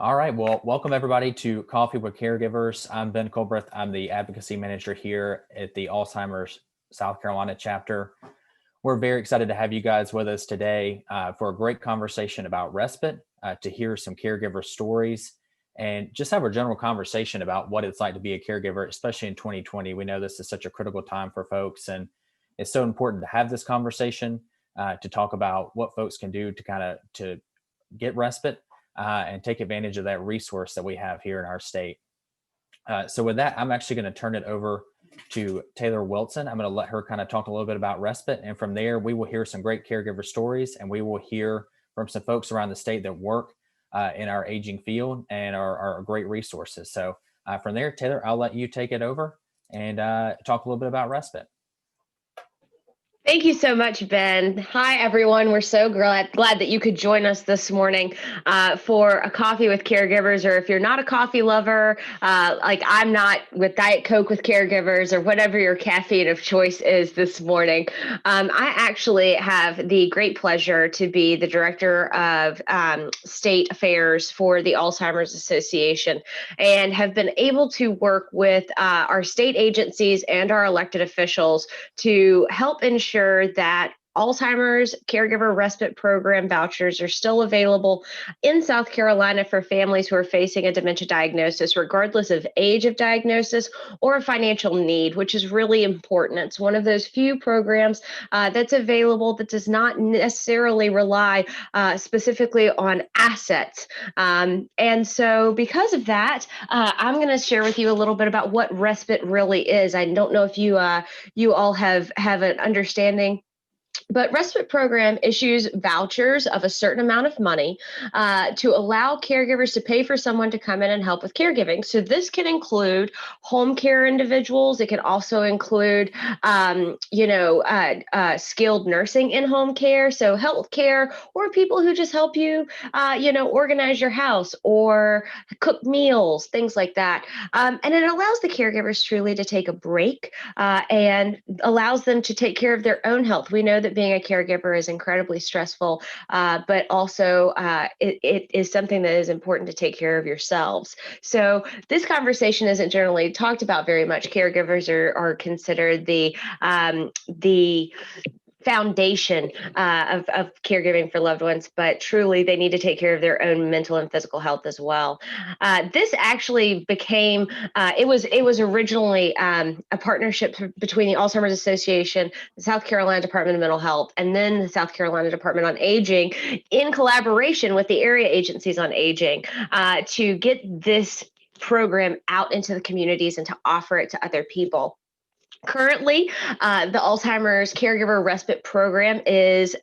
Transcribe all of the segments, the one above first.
All right. Well, welcome everybody to Coffee with Caregivers. I'm Ben Colbreth. I'm the advocacy manager here at the Alzheimer's South Carolina chapter. We're very excited to have you guys with us today for a great conversation about respite, to hear some caregiver stories, and just have a general conversation about what it's like to be a caregiver, especially in 2020. We know this is such a critical time for folks, and it's so important to have this conversation to talk about what folks can do to to get respite and take advantage of that resource that we have here in our state. So with that, I'm actually going to turn it over to Taylor Wilson. I'm going to let her kind of talk a little bit about respite. And from there, we will hear some great caregiver stories, and we will hear from some folks around the state that work in our aging field and are great resources. So from there, Taylor, I'll let you take it over and talk a little bit about respite. Thank you so much, Ben. Hi, everyone. We're so glad that you could join us this morning for a coffee with caregivers, or if you're not a coffee lover, like I'm not, with Diet Coke with caregivers, or whatever your caffeine of choice is this morning. I actually have the great pleasure to be the Director of State Affairs for the Alzheimer's Association, and have been able to work with our state agencies and our elected officials to help ensure that Alzheimer's Caregiver Respite Program vouchers are still available in South Carolina for families who are facing a dementia diagnosis, regardless of age of diagnosis or financial need, which is really important. It's one of those few programs that's available that does not necessarily rely specifically on assets. And so because of that, I'm going to share with you a little bit about what respite really is. I don't know if you all have an understanding, but respite program issues vouchers of a certain amount of money to allow caregivers to pay for someone to come in and help with caregiving. So this can include home care individuals. It can also include, skilled nursing in home care, so health care, or people who just help you, organize your house or cook meals, things like that. And it allows the caregivers truly to take a break and allows them to take care of their own health. We know that being a caregiver is incredibly stressful, but also it is something that is important to take care of yourselves. So this conversation isn't generally talked about very much. Caregivers are considered the foundation of caregiving for loved ones, but truly they need to take care of their own mental and physical health as well. This actually became, it was originally a partnership between the Alzheimer's Association, the South Carolina Department of Mental Health, and then the South Carolina Department on Aging, in collaboration with the area agencies on aging, to get this program out into the communities and to offer it to other people. Currently, the Alzheimer's Caregiver Respite Program is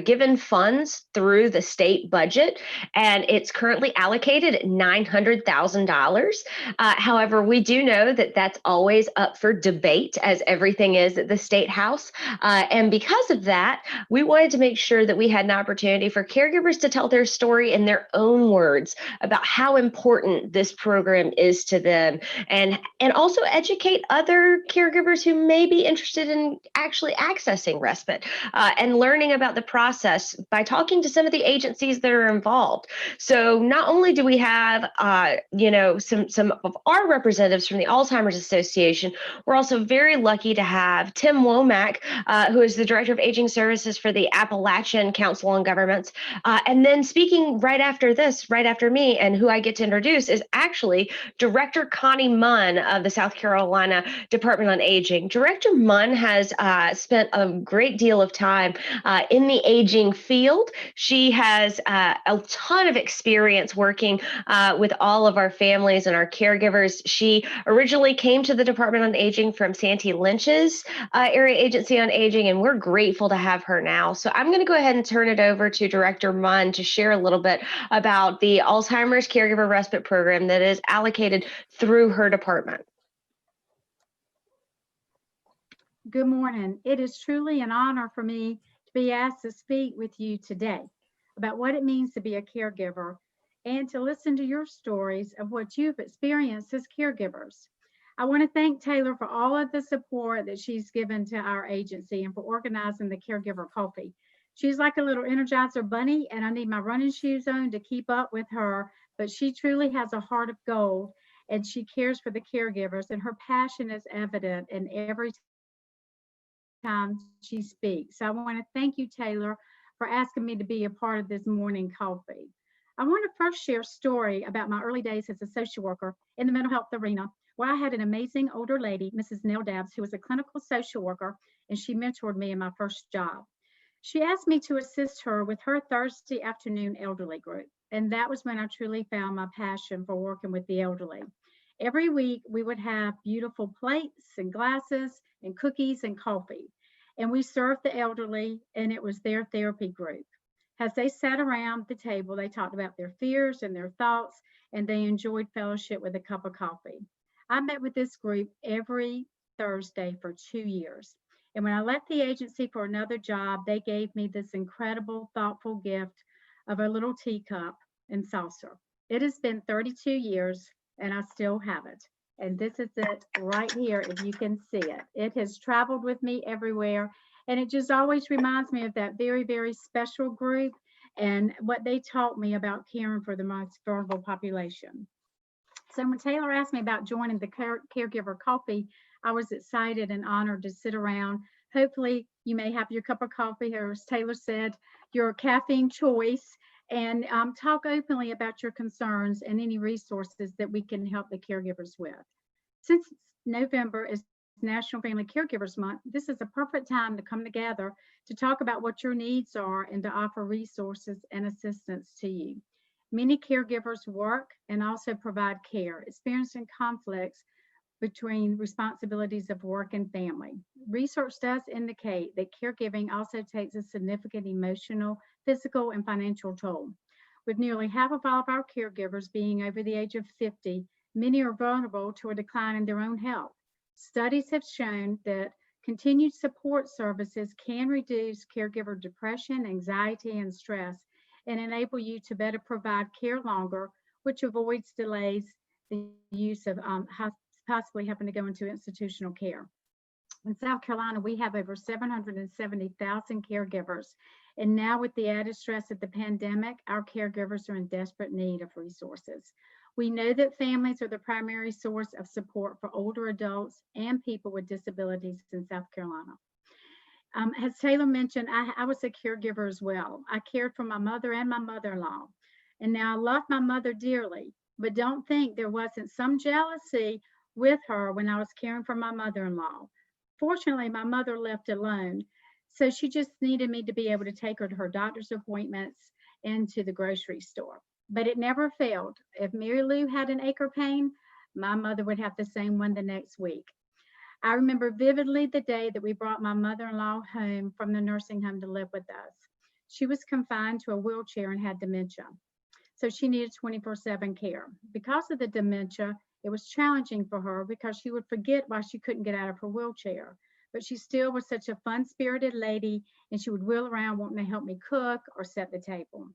given funds through the state budget, and it's currently allocated at $900,000. However, we do know that that's always up for debate, as everything is at the State House. And because of that, we wanted to make sure that we had an opportunity for caregivers to tell their story in their own words about how important this program is to them, and also educate other caregivers who may be interested in actually accessing respite and learning about the process by talking to some of the agencies that are involved. So not only do we have, some of our representatives from the Alzheimer's Association, we're also very lucky to have Tim Womack, who is the Director of Aging Services for the Appalachian Council on Governments. And then speaking right after me, and who I get to introduce, is actually Director Connie Munn of the South Carolina Department on Aging. Director Munn has spent a great deal of time in the aging field. She has a ton of experience working with all of our families and our caregivers. She originally came to the Department on Aging from Santee Lynch's area agency on aging, and we're grateful to have her now. So I'm going to go ahead and turn it over to Director Munn to share a little bit about the Alzheimer's Caregiver Respite Program that is allocated through her department. Good morning. It is truly an honor for me to be asked to speak with you today about what it means to be a caregiver and to listen to your stories of what you've experienced as caregivers. I want to thank Taylor for all of the support that she's given to our agency and for organizing the Caregiver Coffee. She's like a little Energizer bunny, and I need my running shoes on to keep up with her, but she truly has a heart of gold, and she cares for the caregivers, and her passion is evident in every time she speaks. So I want to thank you, Taylor, for asking me to be a part of this morning coffee. I want to first share a story about my early days as a social worker in the mental health arena, where I had an amazing older lady, Mrs. Nell Dabbs, who was a clinical social worker, and she mentored me in my first job. She asked me to assist her with her Thursday afternoon elderly group, and that was when I truly found my passion for working with the elderly. Every week, we would have beautiful plates and glasses and cookies and coffee, and we served the elderly, and it was their therapy group. As they sat around the table, they talked about their fears and their thoughts, and they enjoyed fellowship with a cup of coffee. I met with this group every Thursday for 2 years. And when I left the agency for another job, they gave me this incredible, thoughtful gift of a little teacup and saucer. It has been 32 years, and I still have it. And this is it right here, if you can see it. It has traveled with me everywhere, and it just always reminds me of that very, very special group and what they taught me about caring for the most vulnerable population. So when Taylor asked me about joining the Caregiver Coffee, I was excited and honored to sit around. Hopefully you may have your cup of coffee, or as Taylor said, your caffeine choice, and talk openly about your concerns and any resources that we can help the caregivers with. Since November is National Family Caregivers Month, this is a perfect time to come together to talk about what your needs are and to offer resources and assistance to you. Many caregivers work and also provide care, experiencing conflicts between responsibilities of work and family. Research does indicate that caregiving also takes a significant emotional, physical, and financial toll. With nearly half of all of our caregivers being over the age of 50, many are vulnerable to a decline in their own health. Studies have shown that continued support services can reduce caregiver depression, anxiety, and stress, and enable you to better provide care longer, which avoids delays the use of possibly having to go into institutional care. In South Carolina, we have over 770,000 caregivers. And now with the added stress of the pandemic, our caregivers are in desperate need of resources. We know that families are the primary source of support for older adults and people with disabilities in South Carolina. As Taylor mentioned, I was a caregiver as well. I cared for my mother and my mother-in-law. And now I love my mother dearly, but don't think there wasn't some jealousy with her when I was caring for my mother-in-law. Fortunately, my mother left alone, so she just needed me to be able to take her to her doctor's appointments and to the grocery store. But it never failed. If Mary Lou had an ache or pain, my mother would have the same one the next week. I remember vividly the day that we brought my mother-in-law home from the nursing home to live with us. She was confined to a wheelchair and had dementia, so she needed 24/7 care. Because of the dementia, it was challenging for her because she would forget why she couldn't get out of her wheelchair. But she still was such a fun-spirited lady, and she would wheel around wanting to help me cook or set the table.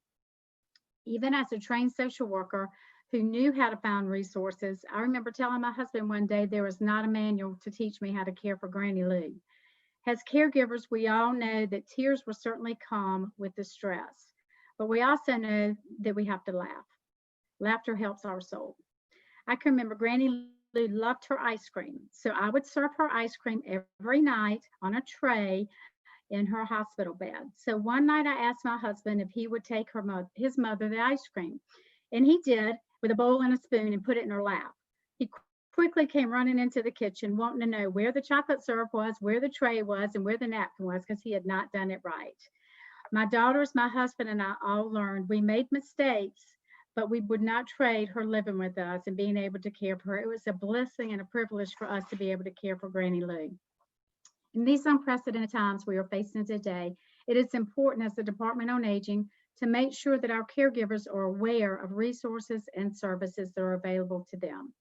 Even as a trained social worker who knew how to find resources, I remember telling my husband one day there was not a manual to teach me how to care for Granny Lou. As caregivers, we all know that tears will certainly come with the stress, but we also know that we have to laugh. Laughter helps our soul. I can remember Granny Lou loved her ice cream, so I would serve her ice cream every night on a tray in her hospital bed. So one night I asked my husband if he would take his mother the ice cream, and he did, with a bowl and a spoon, and put it in her lap. He quickly came running into the kitchen wanting to know where the chocolate syrup was, where the tray was, and where the napkin was, because he had not done it right. My daughters, my husband, and I all learned we made mistakes, but we would not trade her living with us and being able to care for her. It was a blessing and a privilege for us to be able to care for Granny Lou. In these unprecedented times we are facing today, it is important as the Department on Aging to make sure that our caregivers are aware of resources and services that are available to them.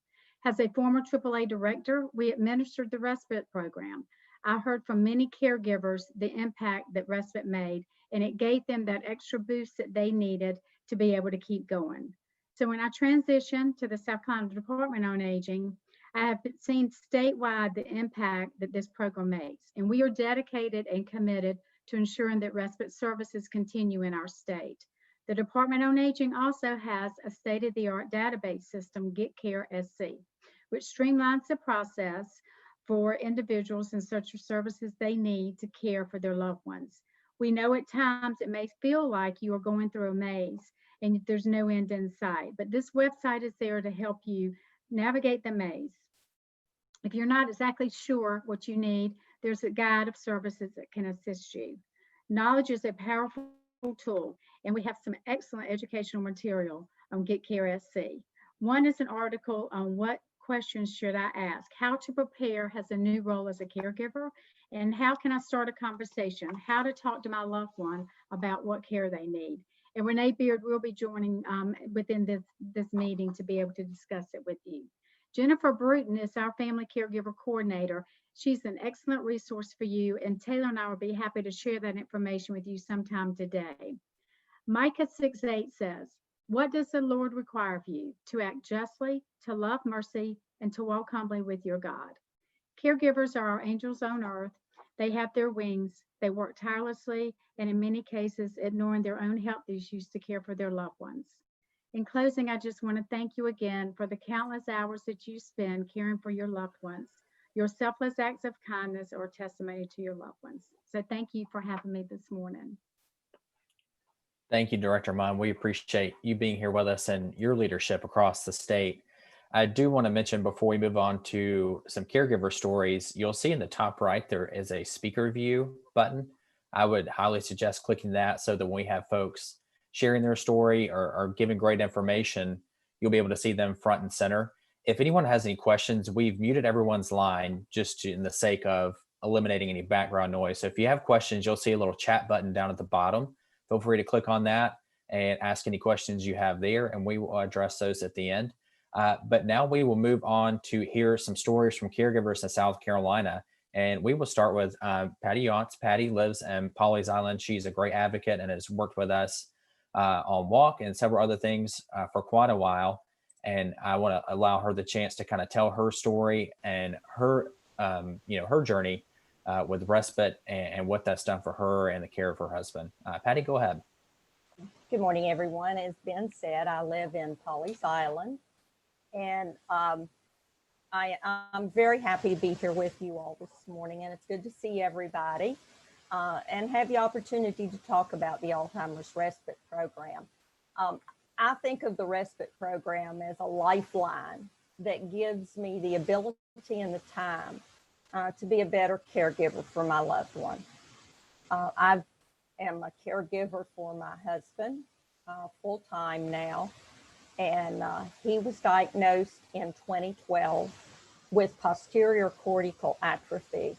As a former AAA director, we administered the Respite program. I heard from many caregivers the impact that Respite made, and it gave them that extra boost that they needed to be able to keep going. So when I transitioned to the South Carolina Department on Aging, I have seen statewide the impact that this program makes, and we are dedicated and committed to ensuring that respite services continue in our state. The Department on Aging also has a state-of-the-art database system, Get Care SC, which streamlines the process for individuals in search of services they need to care for their loved ones. We know at times it may feel like you are going through a maze and there's no end in sight, but this website is there to help you navigate the maze. If you're not exactly sure what you need, there's a guide of services that can assist you. Knowledge is a powerful tool, and we have some excellent educational material on Get Care SC. One is an article on what questions should I ask, how to prepare as a new role as a caregiver, and how can I start a conversation, how to talk to my loved one about what care they need. And Renee Beard will be joining within this meeting to be able to discuss it with you. Jennifer Bruton is our family caregiver coordinator. She's an excellent resource for you, and Taylor and I will be happy to share that information with you sometime today. Micah 6:8 says, what does the Lord require of you? To act justly, to love mercy, and to walk humbly with your God. Caregivers are our angels on earth. They have their wings. They work tirelessly, and in many cases, ignoring their own health issues to care for their loved ones. In closing, I just want to thank you again for the countless hours that you spend caring for your loved ones. Your selfless acts of kindness are testimony to your loved ones. So thank you for having me this morning. Thank you, Director Munn. We appreciate you being here with us and your leadership across the state. I do want to mention before we move on to some caregiver stories, you'll see in the top right, there is a speaker view button. I would highly suggest clicking that so that when we have folks sharing their story or giving great information, you'll be able to see them front and center. If anyone has any questions, we've muted everyone's line just in the sake of eliminating any background noise. So if you have questions, you'll see a little chat button down at the bottom. Feel free to click on that and ask any questions you have there, and we will address those at the end. But now we will move on to hear some stories from caregivers in South Carolina. And we will start with Patty Yance. Patty lives in Pawleys Island. She's a great advocate and has worked with us on Walk and several other things for quite a while. And I want to allow her the chance to kind of tell her story and her, her journey with respite and what that's done for her and the care of her husband. Patty, go ahead. Good morning, everyone. As Ben said, I live in Pawleys Island, and I'm very happy to be here with you all this morning, and it's good to see everybody and have the opportunity to talk about the Alzheimer's Respite Program. I think of the Respite Program as a lifeline that gives me the ability and the time to be a better caregiver for my loved one. I am a caregiver for my husband full-time now, and he was diagnosed in 2012 with posterior cortical atrophy,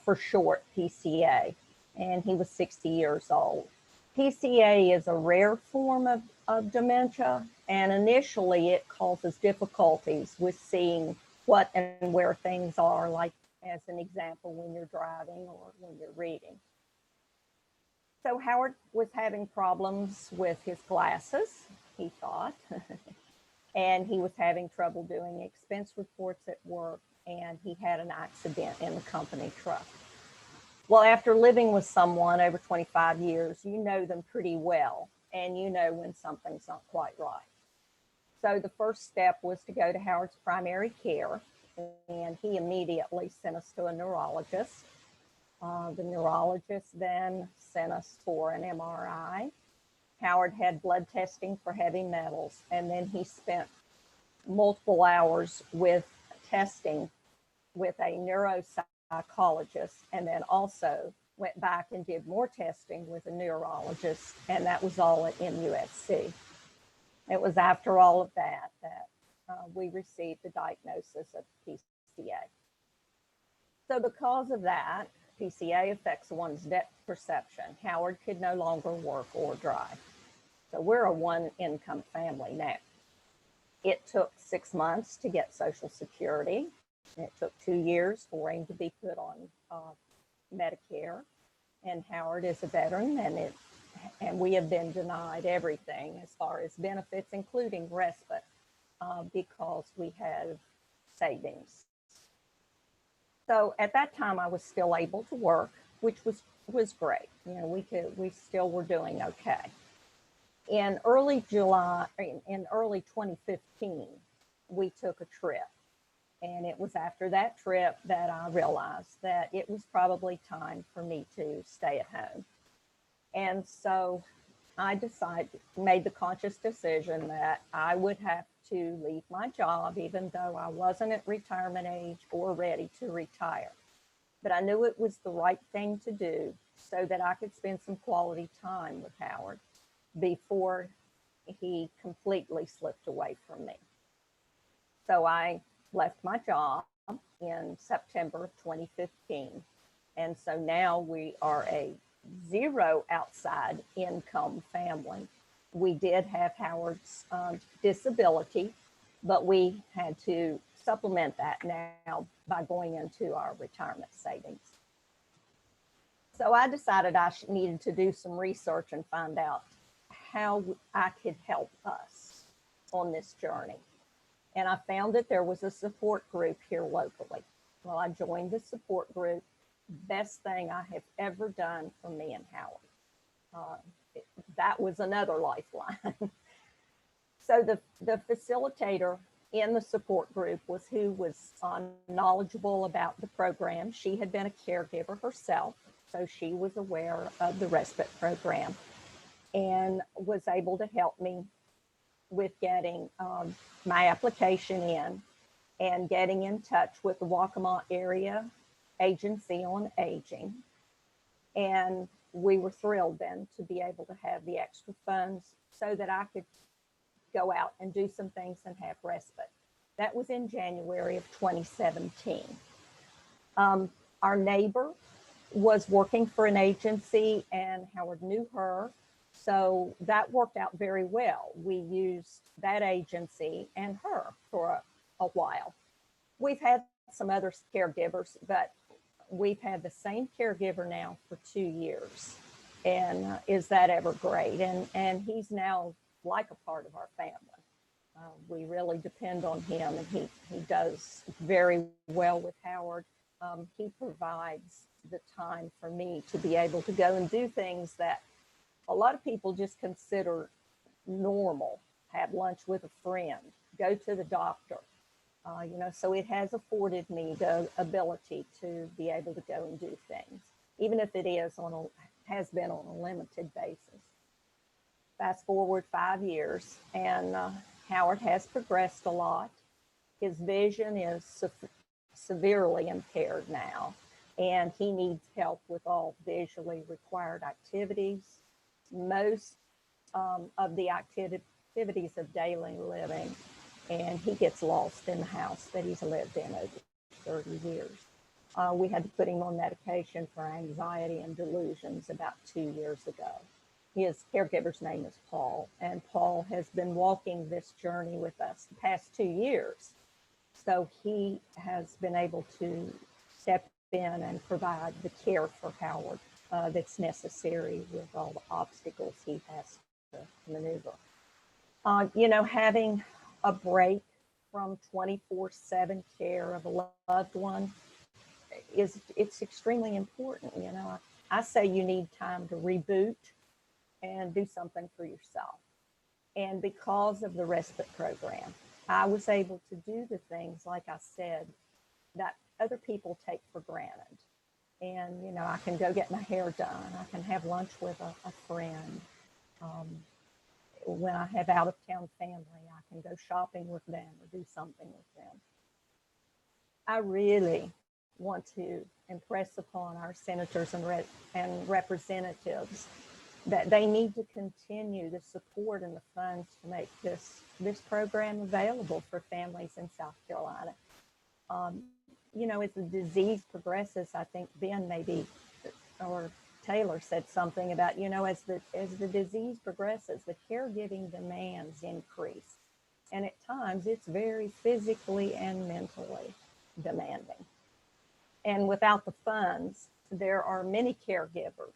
for short, PCA, and he was 60 years old. PCA is a rare form of dementia, and initially it causes difficulties with seeing what and where things are, like as an example, when you're driving or when you're reading. So Howard was having problems with his glasses, he thought, and he was having trouble doing expense reports at work, and he had an accident in the company truck. Well, after living with someone over 25 years, you know them pretty well, and you know when something's not quite right. So the first step was to go to Howard's primary care, and he immediately sent us to a neurologist. The neurologist then sent us for an MRI. Howard had blood testing for heavy metals, and then he spent multiple hours with testing with a neuropsychologist, and then also went back and did more testing with a neurologist, and that was all at MUSC. It was after all of that we received the diagnosis of PCA. So because of that, PCA affects one's depth perception. Howard could no longer work or drive. So we're a one-income family now. It took 6 months to get Social Security. It took 2 years for him to be put on Medicare. And Howard is a veteran, and we have been denied everything as far as benefits, including respite, because we have savings. So at that time, I was still able to work which was great. You know, we still were doing okay. In early 2015, we took a trip. And it was after that trip that I realized that it was probably time for me to stay at home. And so I made the conscious decision that I would have to leave my job, even though I wasn't at retirement age or ready to retire. But I knew it was the right thing to do so that I could spend some quality time with Howard before he completely slipped away from me. So I left my job in September of 2015. And so now we are a 0 outside income family. We did have Howard's disability, but we had to supplement that now by going into our retirement savings. So I decided I needed to do some research and find out how I could help us on this journey. And I found that there was a support group here locally. Well, I joined the support group. Best thing I have ever done for me and Howard. That was another lifeline. So the facilitator in the support group was who was knowledgeable about the program. She had been a caregiver herself, so she was aware of the Respite program and was able to help me with getting my application in and getting in touch with the Waccamaw Area Agency on Aging. And we were thrilled then to be able to have the extra funds so that I could go out and do some things and have respite. That was in January of 2017. Our neighbor was working for an agency and Howard knew her. So that worked out very well. We used that agency and her for a while. We've had some other caregivers, but we've had the same caregiver now for 2 years. And is that ever great? And he's now like a part of our family. We really depend on him, and he does very well with Howard. He provides the time for me to be able to go and do things that a lot of people just consider normal. Have lunch with a friend, go to the doctor. So it has afforded me the ability to be able to go and do things, even if it has been on a limited basis. Fast forward 5 years, and Howard has progressed a lot. His vision is severely impaired now, and he needs help with all visually required activities. Most of the activities of daily living, and he gets lost in the house that he's lived in over 30 years. We had to put him on medication for anxiety and delusions about 2 years ago. His caregiver's name is Paul, and Paul has been walking this journey with us the past 2 years. So he has been able to step in and provide the care for Howard that's necessary with all the obstacles he has to maneuver. Having a break from 24/7 care of a loved one it's extremely important. I say you need time to reboot and do something for yourself. And because of the respite program, I was able to do the things, like I said, that other people take for granted. And, I can go get my hair done. I can have lunch with a friend. When I have out-of-town family, I can go shopping with them or do something with them. I really want to impress upon our senators and representatives that they need to continue the support and the funds to make this program available for families in South Carolina. As the disease progresses, I think Ben or Taylor said something about, as the disease progresses, the caregiving demands increase. And at times it's very physically and mentally demanding. And without the funds, there are many caregivers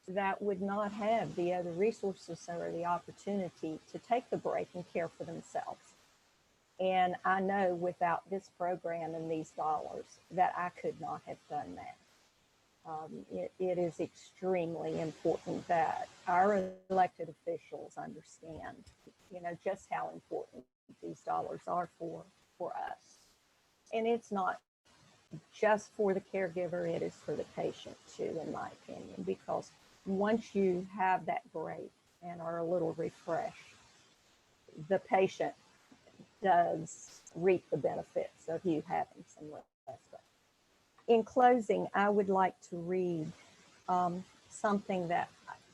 that would not have the other resources or the opportunity to take the break and care for themselves. And I know without this program and these dollars that I could not have done that. It is extremely important that our elected officials understand, just how important these dollars are for us. And it's not just for the caregiver, it is for the patient too, in my opinion, because once you have that break and are a little refreshed, the patient does reap the benefits of you having some respite. In closing, I would like to read something that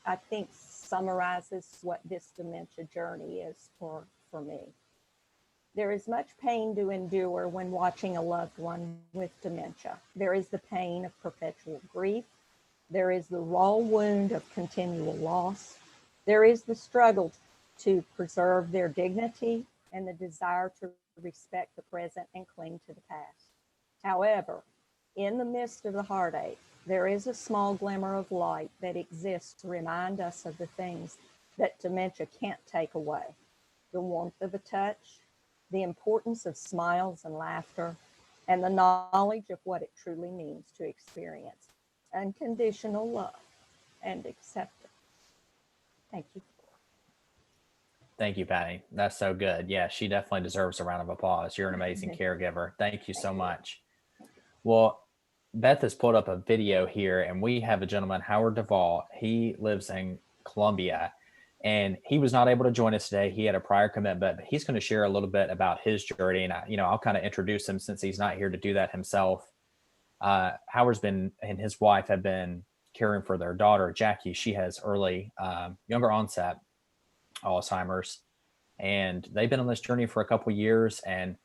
I think summarizes what this dementia journey is for me. There is much pain to endure when watching a loved one with dementia. There is the pain of perpetual grief. There is the raw wound of continual loss. There is the struggle to preserve their dignity and the desire to respect the present and cling to the past. However, in the midst of the heartache, there is a small glimmer of light that exists to remind us of the things that dementia can't take away. The warmth of a touch, the importance of smiles and laughter, and the knowledge of what it truly means to experience unconditional love and acceptance. Thank you. Thank you, Patty. That's so good. Yeah, she definitely deserves a round of applause. You're an amazing caregiver. Thank you so much. Well, Beth has pulled up a video here, and we have a gentleman, Howard Duvall. He lives in Columbia, and he was not able to join us today. He had a prior commitment, but he's going to share a little bit about his journey, and I'll kind of introduce him since he's not here to do that himself. Howard's been and his wife have been caring for their daughter, Jackie. She has early, younger onset Alzheimer's, and they've been on this journey for a couple of years, and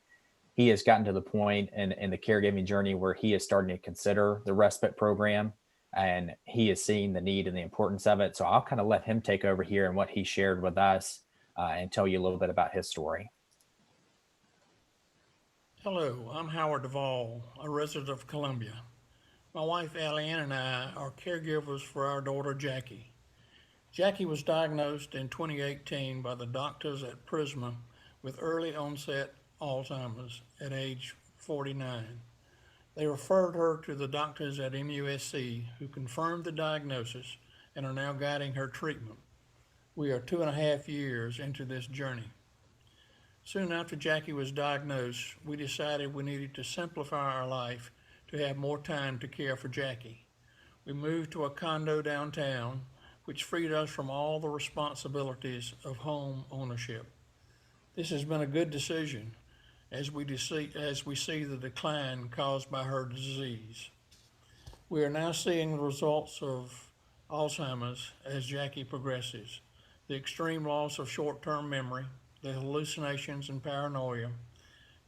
he has gotten to the point in the caregiving journey where he is starting to consider the respite program, and he is seeing the need and the importance of it. So I'll kind of let him take over here and what he shared with us and tell you a little bit about his story. Hello, I'm Howard Duvall, a resident of Columbia. My wife Allie Ann and I are caregivers for our daughter Jackie. Jackie was diagnosed in 2018 by the doctors at Prisma with early onset Alzheimer's at age 49. They referred her to the doctors at MUSC who confirmed the diagnosis and are now guiding her treatment. We are 2.5 years into this journey. Soon after Jackie was diagnosed, we decided we needed to simplify our life to have more time to care for Jackie. We moved to a condo downtown, which freed us from all the responsibilities of home ownership. This has been a good decision as we see the decline caused by her disease. We are now seeing the results of Alzheimer's as Jackie progresses. The extreme loss of short-term memory, the hallucinations and paranoia.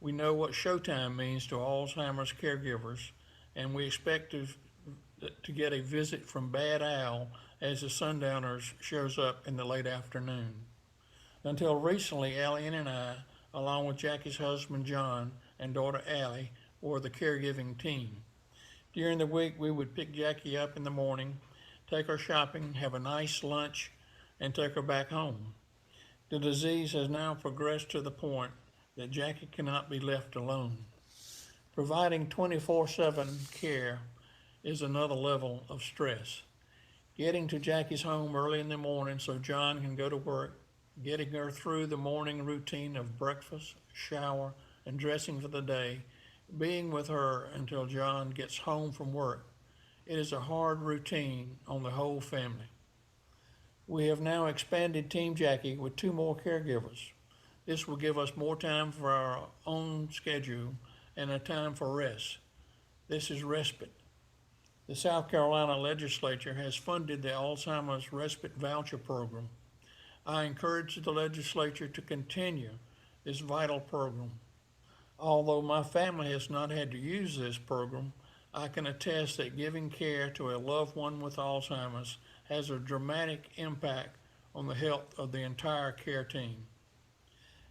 We know what showtime means to Alzheimer's caregivers, and we expect to get a visit from Bad Al as the Sundowners shows up in the late afternoon. Until recently, Allie and I, along with Jackie's husband John and daughter Allie, were the caregiving team. During the week, we would pick Jackie up in the morning, take her shopping, have a nice lunch, and take her back home. The disease has now progressed to the point that Jackie cannot be left alone. Providing 24/7 care is another level of stress. Getting to Jackie's home early in the morning so John can go to work, getting her through the morning routine of breakfast, shower, and dressing for the day, being with her until John gets home from work. It is a hard routine on the whole family. We have now expanded Team Jackie with 2 more caregivers. This will give us more time for our own schedule and a time for rest. This is Respite. The South Carolina legislature has funded the Alzheimer's Respite voucher program. I encourage the legislature to continue this vital program. Although my family has not had to use this program, I can attest that giving care to a loved one with Alzheimer's has a dramatic impact on the health of the entire care team.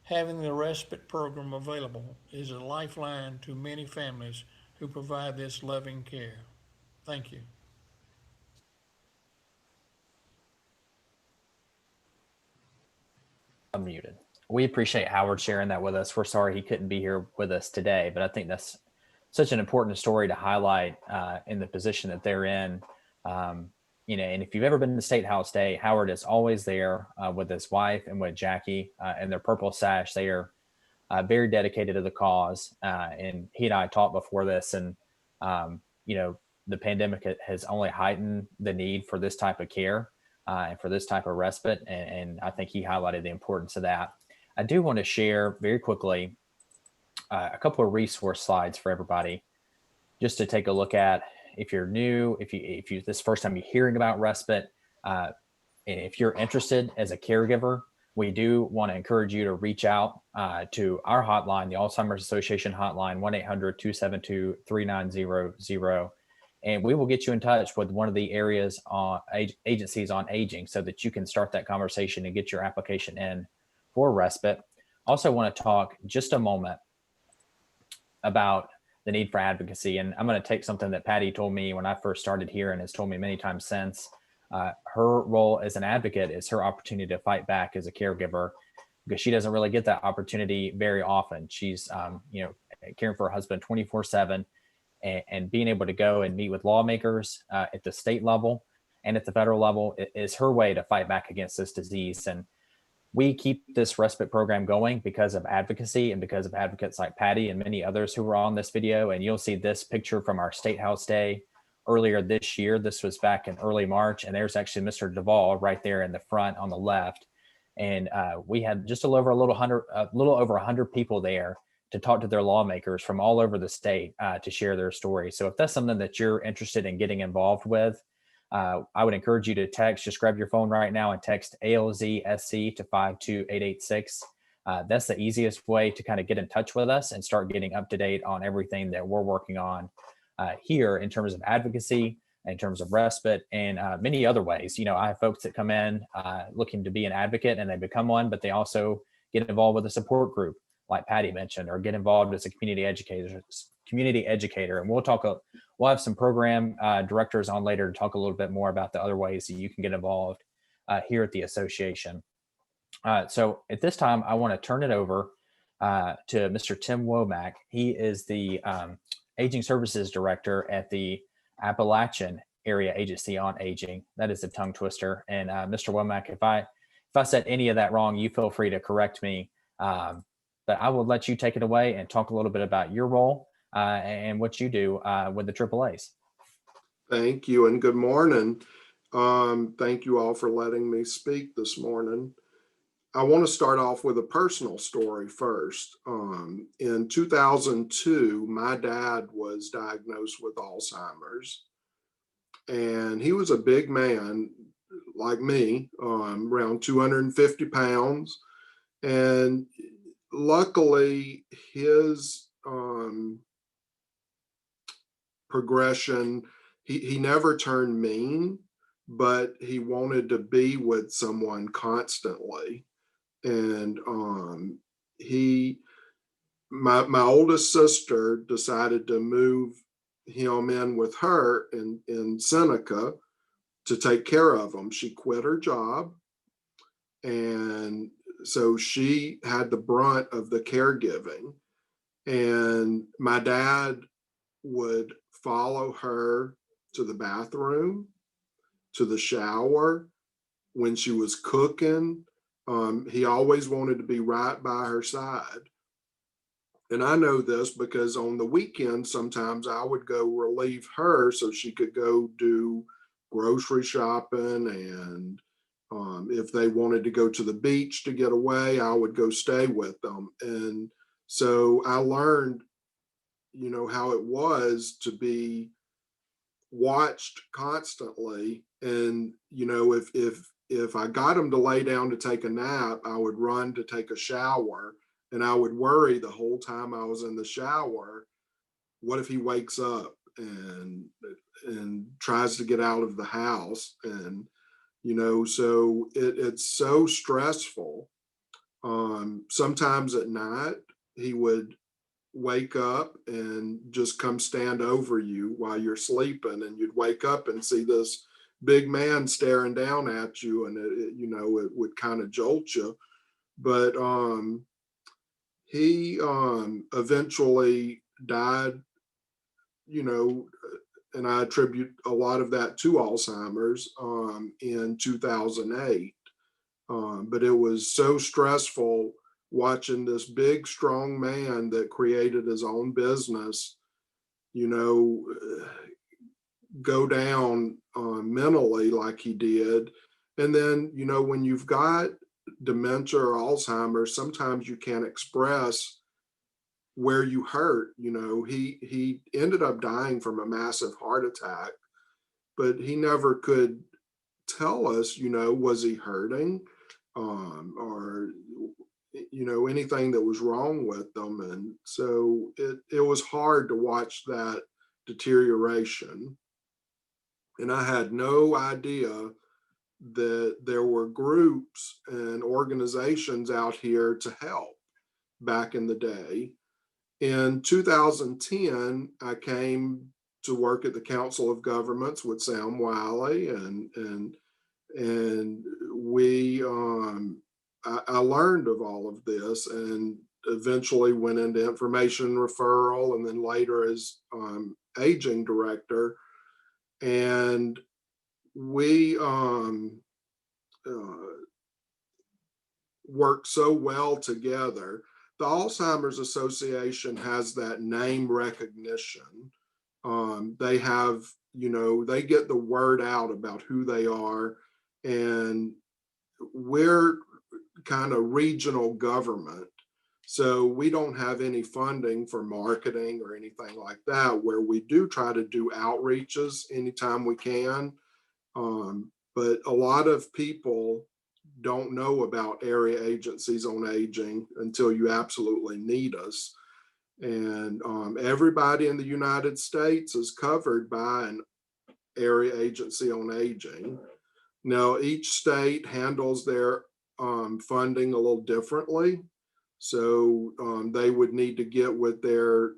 Having the respite program available is a lifeline to many families who provide this loving care. Thank you. Unmuted. We appreciate Howard sharing that with us. We're sorry he couldn't be here with us today, but I think that's such an important story to highlight in the position that they're in. And if you've ever been to State House Day, Howard is always there with his wife and with Jackie and their purple sash. They are very dedicated to the cause. And he and I talked before this, and the pandemic has only heightened the need for this type of care and for this type of respite. And I think he highlighted the importance of that. I do want to share very quickly a couple of resource slides for everybody, just to take a look at. If you're new, if you this first time you're hearing about respite, and if you're interested as a caregiver, we do want to encourage you to reach out to our hotline, the Alzheimer's Association hotline, 1-800-272-3900. And we will get you in touch with one of the areas agencies on aging so that you can start that conversation and get your application in for respite. Also want to talk just a moment about the need for advocacy. And I'm going to take something that Patty told me when I first started here and has told me many times since. Her role as an advocate is her opportunity to fight back as a caregiver, because she doesn't really get that opportunity very often. She's, caring for her husband 24/7 and being able to go and meet with lawmakers at the state level and at the federal level is her way to fight back against this disease. And we keep this respite program going because of advocacy and because of advocates like Patty and many others who were on this video. And you'll see this picture from our State House Day earlier this year. This was back in early March. And there's actually Mr. Duvall right there in the front on the left. And we had just a little over 100 people there to talk to their lawmakers from all over the state to share their story. So if that's something that you're interested in getting involved with, I would encourage you to just grab your phone right now and text ALZSC to 52886. That's the easiest way to kind of get in touch with us and start getting up to date on everything that we're working on here in terms of advocacy, in terms of respite, and many other ways. I have folks that come in looking to be an advocate and they become one, but they also get involved with a support group like Patty mentioned, or get involved as a community educator. And we'll have some program directors on later to talk a little bit more about the other ways that you can get involved here at the association. So at this time, I want to turn it over to Mr. Tim Womack. He is the Aging Services Director at the Appalachian Area Agency on Aging. That is a tongue twister. And Mr. Womack, if I said any of that wrong, you feel free to correct me. But I will let you take it away and talk a little bit about your role and what you do with the AAAs. Thank you and good morning. Thank you all for letting me speak this morning. I want to start off with a personal story first. In 2002, my dad was diagnosed with Alzheimer's, and he was a big man like me, around 250 pounds. And luckily, his progression, he never turned mean, but he wanted to be with someone constantly. And my oldest sister decided to move him in with her in Seneca to take care of him. She quit her job, and so she had the brunt of the caregiving. And my dad would follow her to the bathroom, to the shower, when she was cooking. He always wanted to be right by her side. And I know this because on the weekend, sometimes I would go relieve her so she could go do grocery shopping. And if they wanted to go to the beach to get away, I would go stay with them. And so I learned, how it was to be watched constantly. And, if I got him to lay down to take a nap, I would run to take a shower, and I would worry the whole time I was in the shower, what if he wakes up and tries to get out of the house? And, so it's so stressful. Sometimes at night, he would wake up and just come stand over you while you're sleeping, and you'd wake up and see this big man staring down at you, and it would kind of jolt you. But he eventually died you know, and I attribute a lot of that to Alzheimer's in 2008. But it was so stressful watching this big, strong man that created his own business, you know, go down mentally like he did. And then, you know, when you've got dementia or Alzheimer's, sometimes you can't express where you hurt. You know, he ended up dying from a massive heart attack, but he never could tell us, you know, was he hurting or, you know, anything that was wrong with them. And so it was hard to watch that deterioration. And I had no idea that there were groups and organizations out here to help back in the day. In 2010, I came to work at the Council of Governments with Sam Wiley, and we I learned of all of this, and eventually went into information referral, and then later as aging director. And we work so well together. The Alzheimer's Association has that name recognition. They have, you know, they get the word out about who they are, and we're kind of regional government. So we don't have any funding for marketing or anything like that, where we do try to do outreaches anytime we can. But a lot of people don't know about area agencies on aging until you absolutely need us. And everybody in the United States is covered by an area agency on aging. Now, each state handles their funding a little differently. So they would need to get with the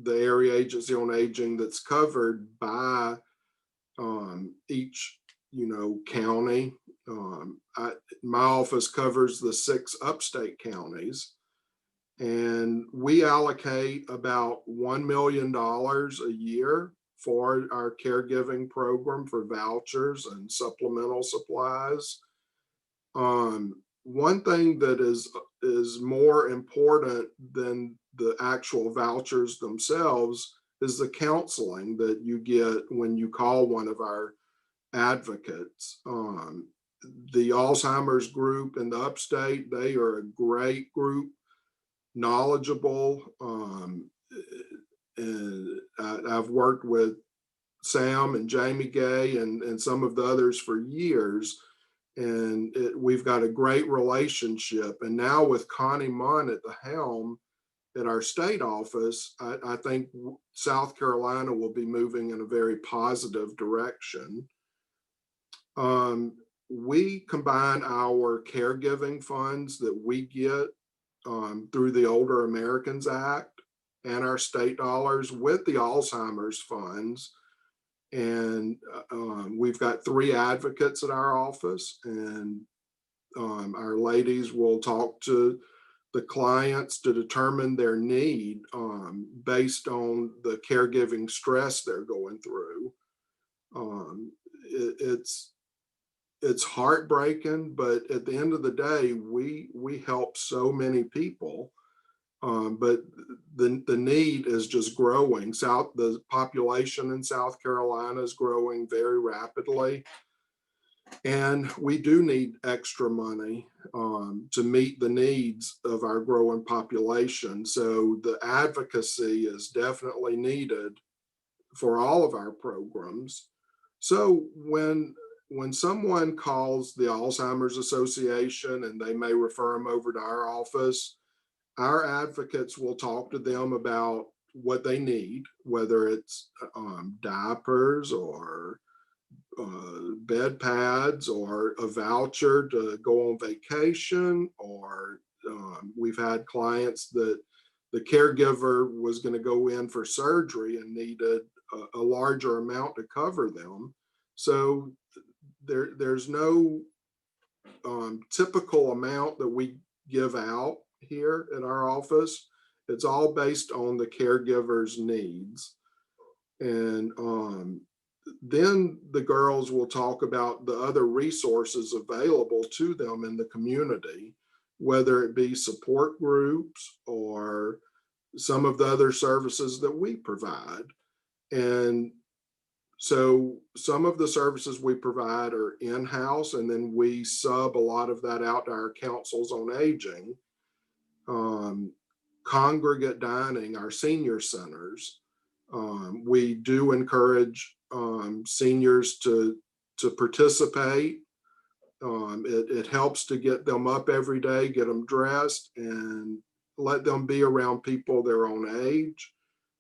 area agency on aging that's covered by each, you know, county. My office covers the 6 upstate counties, and we allocate about $1 million a year for our caregiving program for vouchers and supplemental supplies. One thing that is more important than the actual vouchers themselves is the counseling that you get when you call one of our advocates. The Alzheimer's group in the upstate, they are a great group, knowledgeable. And I've worked with Sam and Jamie Gay and some of the others for years, and we've got a great relationship. And now with Connie Munn at the helm at our state office, I think South Carolina will be moving in a very positive direction. We combine our caregiving funds that we get through the Older Americans Act and our state dollars with the Alzheimer's funds. And we've got 3 advocates at our office, and our ladies will talk to the clients to determine their need based on the caregiving stress they're going through. It's heartbreaking, but at the end of the day, we help so many people. But the need is just growing. The population in South Carolina is growing very rapidly. And we do need extra money to meet the needs of our growing population. So the advocacy is definitely needed for all of our programs. So when someone calls the Alzheimer's Association and they may refer them over to our office, our advocates will talk to them about what they need, whether it's diapers or bed pads or a voucher to go on vacation, or we've had clients that the caregiver was going to go in for surgery and needed a larger amount to cover them. So there's no typical amount that we give out here at our office. It's all based on the caregiver's needs. And then the girls will talk about the other resources available to them in the community, whether it be support groups or some of the other services that we provide. And so some of the services we provide are in-house, and then we sub a lot of that out to our councils on aging. Congregate dining, our senior centers, we do encourage seniors to participate. It helps to get them up every day, get them dressed, and let them be around people their own age,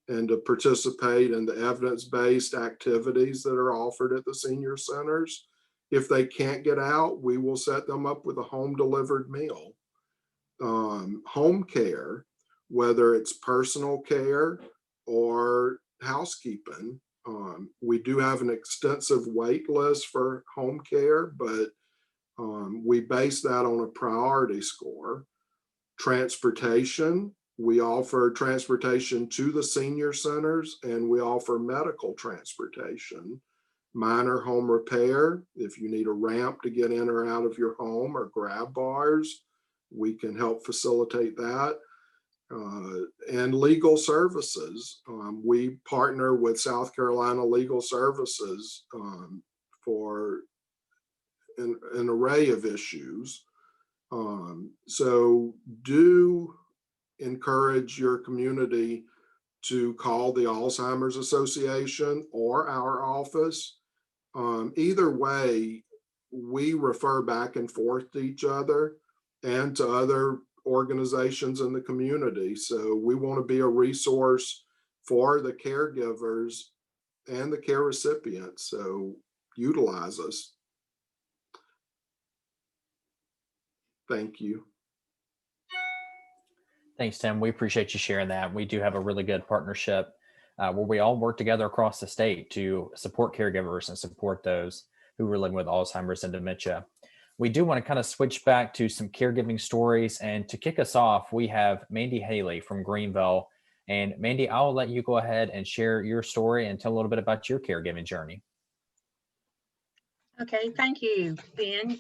and to participate in the evidence-based activities that are offered at the senior centers. If they can't get out, we will set them up with a home-delivered meal. Home care, whether it's personal care or housekeeping. We do have an extensive wait list for home care, but we base that on a priority score. Transportation, we offer transportation to the senior centers, and we offer medical transportation. Minor home repair, if you need a ramp to get in or out of your home, or grab bars, we can help facilitate that. And legal services. We partner with South Carolina Legal Services for an array of issues. So do encourage your community to call the Alzheimer's Association or our office. Either way, we refer back and forth to each other and to other organizations in the community. So we want to be a resource for the caregivers and the care recipients. So utilize us. Thank you. Thanks, Tim. We appreciate you sharing that. We do have a really good partnership where we all work together across the state to support caregivers and support those who are living with Alzheimer's and dementia. We do want to kind of switch back to some caregiving stories. And to kick us off, we have Mandy Haley from Greenville. And Mandy, I'll let you go ahead and share your story and tell a little bit about your caregiving journey. Okay, thank you, Ben.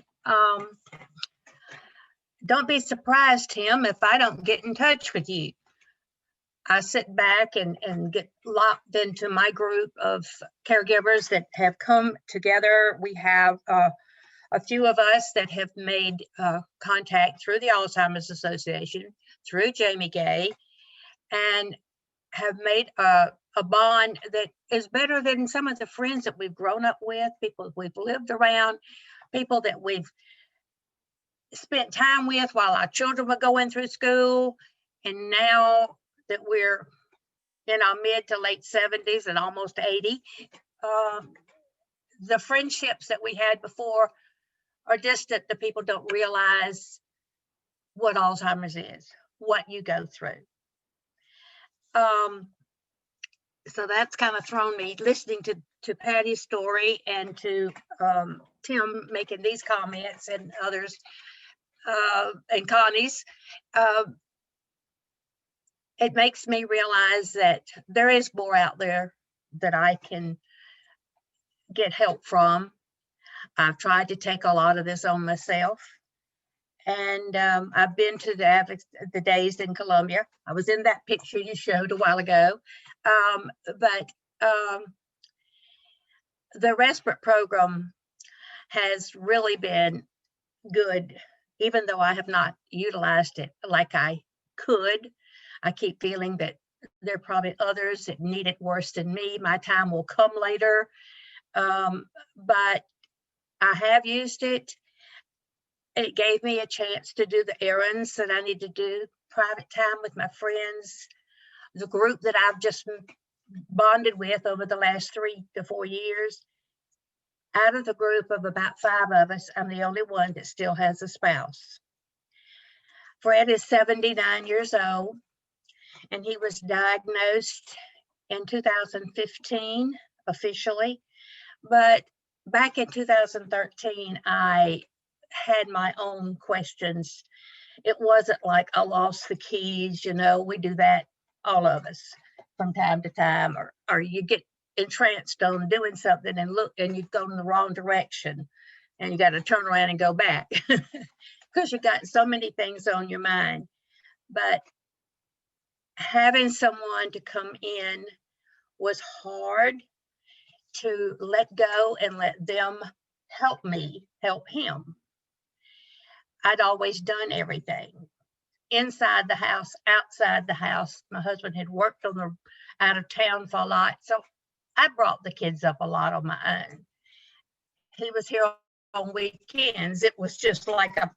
Don't be surprised, Tim, if I don't get in touch with you. I sit back and get locked into my group of caregivers that have come together. We have a few of us that have made contact through the Alzheimer's Association, through Jamie Gay, and have made a bond that is better than some of the friends that we've grown up with, people we've lived around, people that we've spent time with while our children were going through school. And now that we're in our mid to late 70s and almost 80, the friendships that we had before are distant. The people don't realize what Alzheimer's is, what you go through. So that's kind of thrown me listening to Patty's story and to Tim making these comments and others and Connie's. It makes me realize that there is more out there that I can get help from. I've tried to take a lot of this on myself. And I've been to the days in Columbia. I was in that picture you showed a while ago. But the Respite program has really been good, even though I have not utilized it like I could. I keep feeling that there are probably others that need it worse than me. My time will come later. But I have used it. It gave me a chance to do the errands that I need to do, private time with my friends, the group that I've just bonded with over the last 3 to 4 years. Out of the group of about 5 of us, I'm the only one that still has a spouse. Fred is 79 years old, and he was diagnosed in 2015 officially. But back in 2013, I had my own questions. It wasn't like I lost the keys, you know, we do that, all of us, from time to time, or you get entranced on doing something and look, and you've gone in the wrong direction and you got to turn around and go back because you got so many things on your mind. But having someone to come in was hard, to let go and let them help me help him. I'd always done everything inside the house, outside the house. My husband had worked on the out of town for a lot, so I brought the kids up a lot on my own. He was here on weekends. It was just like a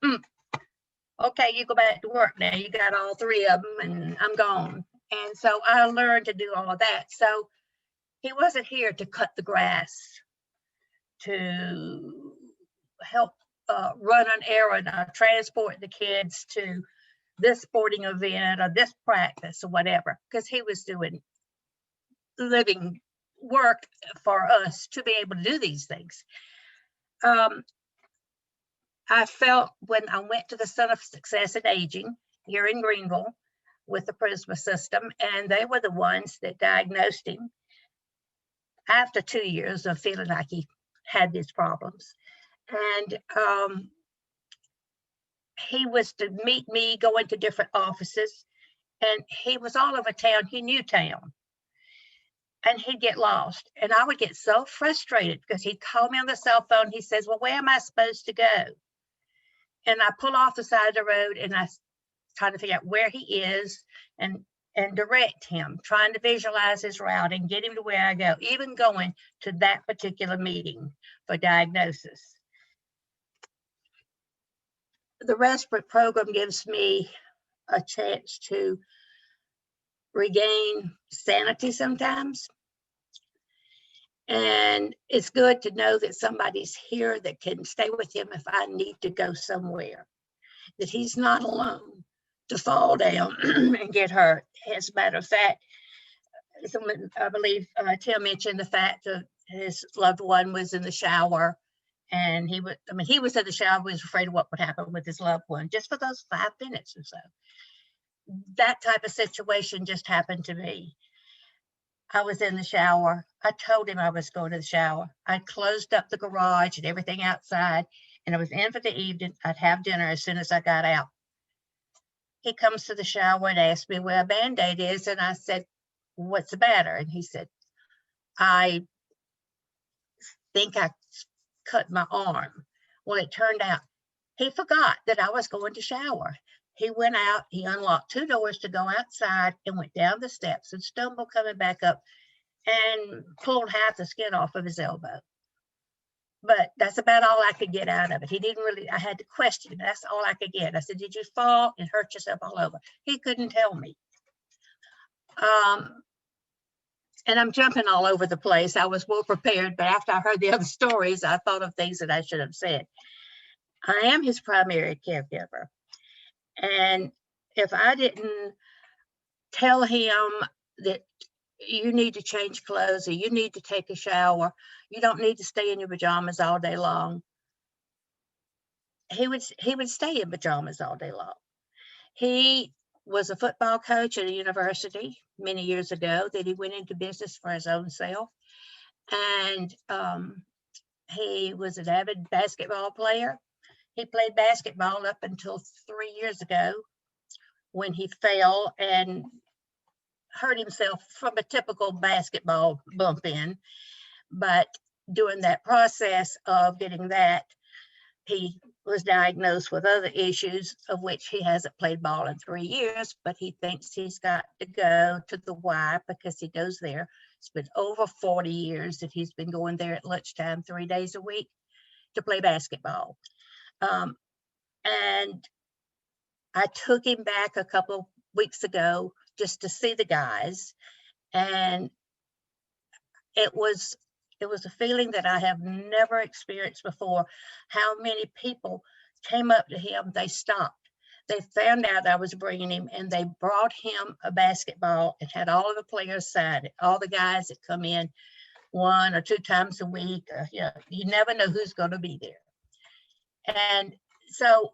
okay, you go back to work now. You got all three of them and I'm gone. And so I learned to do all of that. So he wasn't here to cut the grass, to help run an errand, transport the kids to this sporting event or this practice or whatever, because he was doing living work for us to be able to do these things. I felt when I went to the Center for Success in Aging here in Greenville with the Prisma system, and they were the ones that diagnosed him after 2 years of feeling like he had these problems. And he was to meet me, go into different offices, and he was all over town. He knew town. And he'd get lost. And I would get so frustrated because he'd call me on the cell phone. He says, well, where am I supposed to go? And I pull off the side of the road and I try to figure out where he is and direct him, trying to visualize his route and get him to where I go, even going to that particular meeting for diagnosis. The Respite program gives me a chance to regain sanity sometimes. And it's good to know that somebody's here that can stay with him if I need to go somewhere, that he's not alone to fall down and get hurt. As a matter of fact, someone, I believe Tim mentioned the fact that his loved one was in the shower and he was in the shower, he was afraid of what would happen with his loved one just for those 5 minutes or so. That type of situation just happened to me. I was in the shower. I told him I was going to the shower. I closed up the garage and everything outside, and I was in for the evening. I'd have dinner as soon as I got out. He comes to the shower and asks me where a Band-Aid is, and I said, what's the matter? And he said, I think I cut my arm. Well, it turned out he forgot that I was going to shower. He went out, he unlocked 2 doors to go outside and went down the steps and stumbled coming back up and pulled half the skin off of his elbow. But that's about all I could get out of it. He didn't really, I had to question him. That's all I could get. I said, did you fall and hurt yourself all over? He couldn't tell me. And I'm jumping all over the place. I was well prepared, but after I heard the other stories, I thought of things that I should have said. I am his primary caregiver. And if I didn't tell him that you need to change clothes or you need to take a shower, you don't need to stay in your pajamas all day long, he would stay in pajamas all day long. He was a football coach at a university many years ago that he went into business for his own self. And he was an avid basketball player. He played basketball up until 3 years ago when he fell and hurt himself from a typical basketball bump in. But during that process of getting that, he was diagnosed with other issues, of which he hasn't played ball in 3 years, but he thinks he's got to go to the Y because he goes there. It's been over 40 years that he's been going there at lunchtime 3 days a week to play basketball. And I took him back a couple of weeks ago just to see the guys. And it was a feeling that I have never experienced before. How many people came up to him, they stopped. They found out I was bringing him and they brought him a basketball and had all of the players sign it. All the guys that come in 1 or 2 times a week, you never know who's going to be there. And so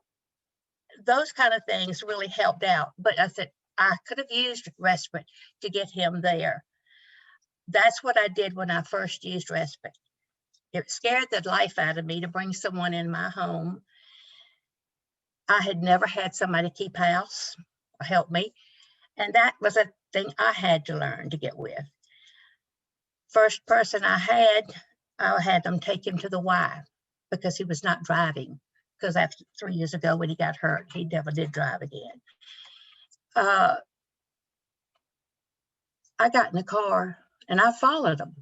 those kind of things really helped out. But I said, I could have used Respite to get him there. that's what I did when I first used Respite. It scared the life out of me to bring someone in my home. I had never had somebody keep house or help me. And that was a thing I had to learn to get with. First person I had them take him to the Y because he was not driving. Because after 3 years ago when he got hurt, he never did drive again. I got in the car and I followed them.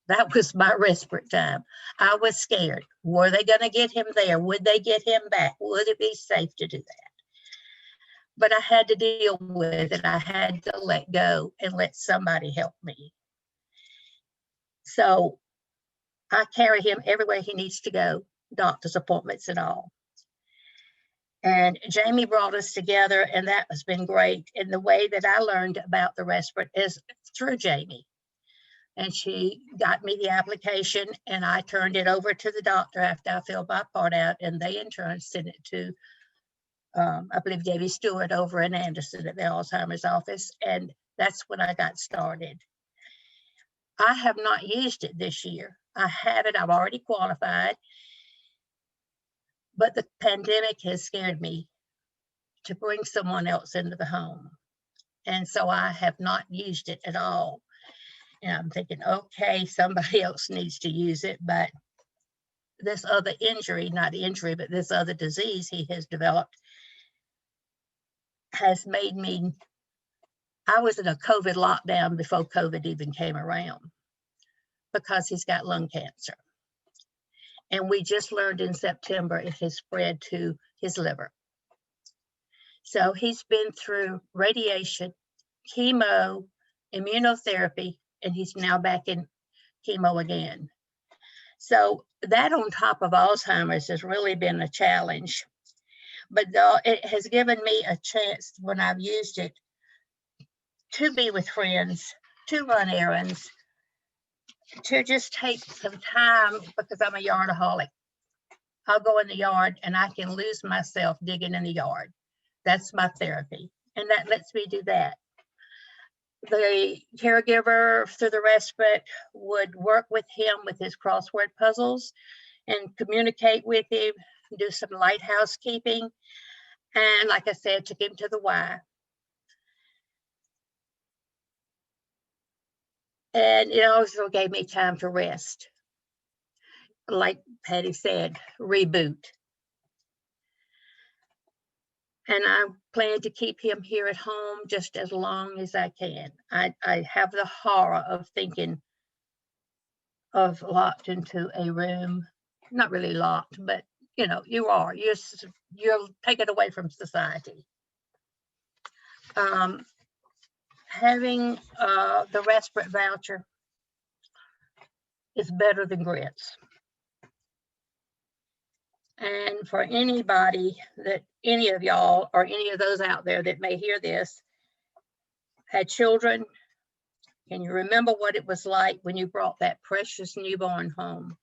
That was my respite time. I was scared. Were they going to get him there? Would they get him back? Would it be safe to do that? But I had to deal with it. I had to let go and let somebody help me. So I carry him everywhere he needs to go, doctor's appointments and all. And Jamie brought us together, and that has been great. And the way that I learned about the respite is through Jamie. And she got me the application, and I turned it over to the doctor after I filled my part out, and they in turn sent it to, I believe, Davy Stewart over in Anderson at the Alzheimer's office. And that's when I got started. I have not used it this year. I have it, I've already qualified. But the pandemic has scared me to bring someone else into the home. And so I have not used it at all. And I'm thinking, okay, somebody else needs to use it. But this other injury, not injury, but this other disease he has developed has made me, I was in a COVID lockdown before COVID even came around because he's got lung cancer. And we just learned in September it has spread to his liver. So he's been through radiation, chemo, immunotherapy, and he's now back in chemo again. So that on top of Alzheimer's has really been a challenge. But it has given me a chance when I've used it to be with friends, to run errands, to just take some time because I'm a yardaholic. I'll go in the yard and I can lose myself digging in the yard. That's my therapy. And that lets me do that. The caregiver through the respite would work with him with his crossword puzzles and communicate with him, do some light housekeeping. And like I said, took him to the Y. And it also gave me time to rest. Like Patty said, reboot. And I plan to keep him here at home just as long as I can. I have the horror of thinking of locked into a room, not really locked, but you know, you're taken away from society. Having the respite voucher is better than grants. And for anybody that, any of y'all or any of those out there that may hear this, had children, can you remember what it was like when you brought that precious newborn home?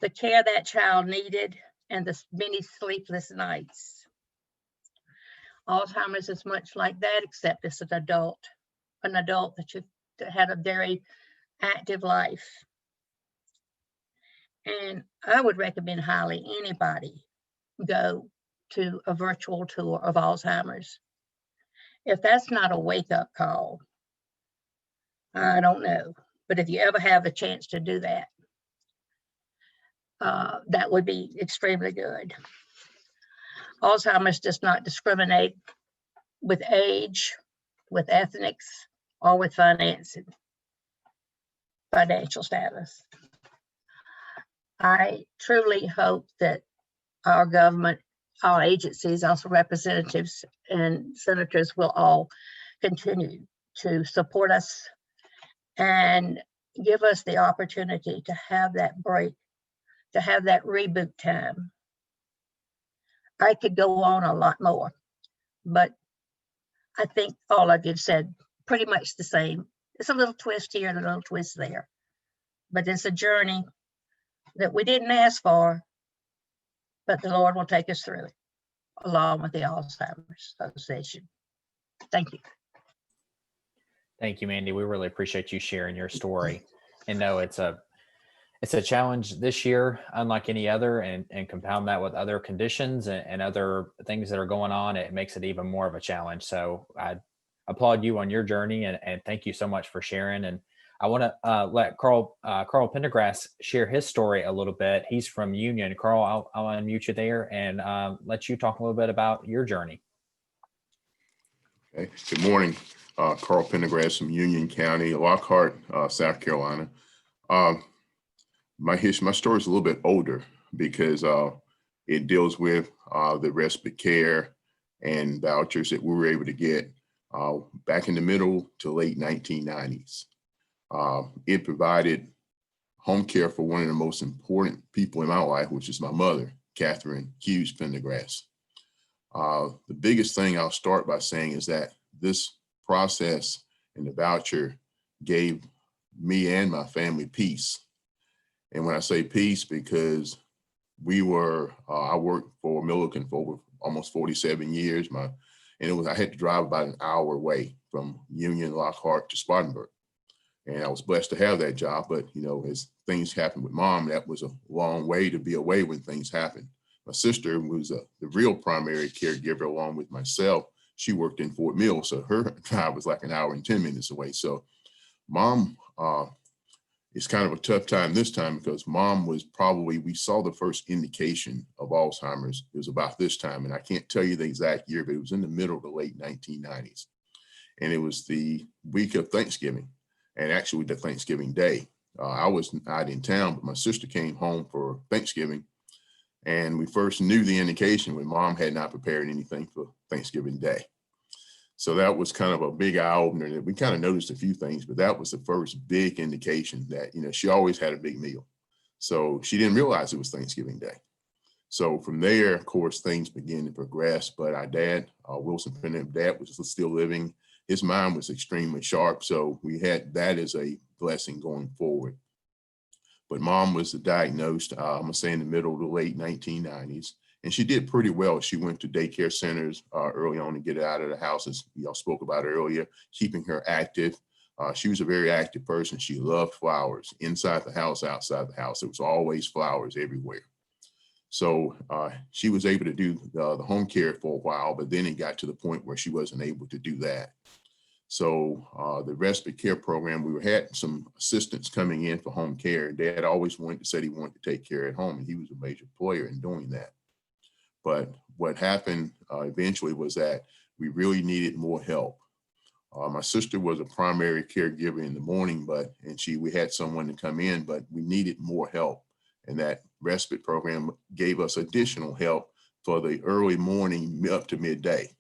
The care that child needed and the many sleepless nights. Alzheimer's is much like that, except it's an adult that had a very active life. And I would recommend highly anybody go to a virtual tour of Alzheimer's. If that's not a wake-up call, I don't know. But if you ever have the chance to do that, that would be extremely good. Alzheimer's does not discriminate with age, with ethnics, or with financial status. I truly hope that our government, our agencies, also representatives and senators will all continue to support us and give us the opportunity to have that break, to have that reboot time. I could go on a lot more, but I think all of you said pretty much the same. It's a little twist here and a little twist there, but it's a journey that we didn't ask for, but the Lord will take us through it, along with the Alzheimer's Association. Thank you. Thank you, Mandy. We really appreciate you sharing your story. And no, it's a challenge this year, unlike any other, and compound that with other conditions and other things that are going on, it makes it even more of a challenge. So I applaud you on your journey, and thank you so much for sharing. And I want to let Carl Pendergrass share his story a little bit. He's from Union. Carl, I'll unmute you there and let you talk a little bit about your journey. Okay. Good morning. Carl Pendergrass from Union County, Lockhart, South Carolina. My story is a little bit older because it deals with the respite care and vouchers that we were able to get back in the middle to late 1990s. It provided home care for one of the most important people in my life, which is my mother, Catherine Hughes Pendergrass. The biggest thing I'll start by saying is that this process and the voucher gave me and my family peace. And when I say peace, because I worked for Milliken for over almost 47 years. I had to drive about an hour away from Union, Lockhart to Spartanburg. And I was blessed to have that job, but as things happened with Mom, that was a long way to be away when things happened. My sister was the real primary caregiver along with myself. She worked in Fort Mill, so her drive was like an hour and 10 minutes away. So Mom, it's kind of a tough time this time because Mom was we saw the first indication of Alzheimer's. It was about this time, and I can't tell you the exact year, but it was in the middle of the late 1990s. And it was the week of Thanksgiving, and actually the Thanksgiving day. I was out in town, but my sister came home for Thanksgiving. And we first knew the indication when Mom had not prepared anything for Thanksgiving Day. So that was kind of a big eye opener that we kind of noticed a few things, but that was the first big indication that, she always had a big meal. So she didn't realize it was Thanksgiving Day. So from there, of course, things began to progress. But our dad, Wilson Pendergrass, dad was still living. His mind was extremely sharp. So we had that as a blessing going forward. But Mom was diagnosed, I'm gonna say in the middle of the late 1990s. And she did pretty well. She went to daycare centers early on to get her out of the house, as y'all spoke about earlier, keeping her active. She was a very active person. She loved flowers inside the house, outside the house. There was always flowers everywhere. So she was able to do the home care for a while, but then it got to the point where she wasn't able to do that. So the respite care program, we had some assistants coming in for home care. Dad always said he wanted to take care at home, and he was a major player in doing that. But what happened eventually was that we really needed more help. My sister was a primary caregiver in the morning, we had someone to come in, but we needed more help. And that respite program gave us additional help for the early morning up to midday.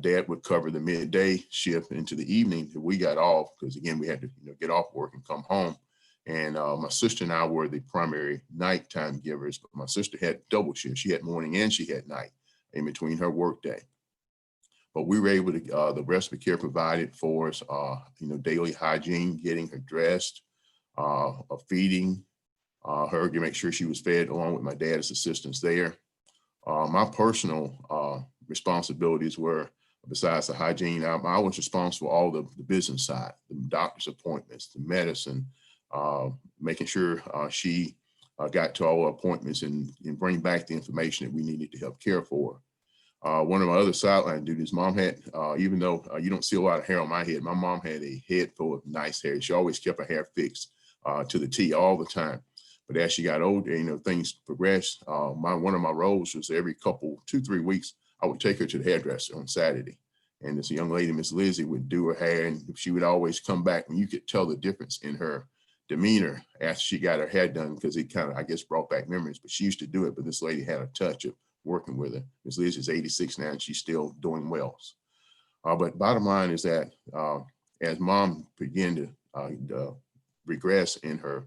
Dad would cover the midday shift into the evening till we got off, because again, we had to get off work and come home. And my sister and I were the primary nighttime givers, but my sister had double shift. She had morning and she had night in between her work day. But we were able to, the respite care provided for us, daily hygiene, getting her dressed, feeding her to make sure she was fed along with my dad's assistants there. My personal responsibilities were, besides the hygiene, I was responsible for all the business side, the doctor's appointments, the medicine, making sure she got to all her appointments and bring back the information that we needed to help care for her. One of my other sideline duties, Mom had, even though you don't see a lot of hair on my head, my mom had a head full of nice hair. She always kept her hair fixed to the T all the time. But as she got older, things progressed. One of my roles was every 2-3 weeks, I would take her to the hairdresser on Saturday. And this young lady, Miss Lizzie, would do her hair, and she would always come back, and you could tell the difference in her demeanor after she got her hair done, because it kind of, I guess, brought back memories. But she used to do it, but this lady had a touch of working with her. Miss Liz is 86 now, and she's still doing well. But bottom line is that as Mom began to regress in her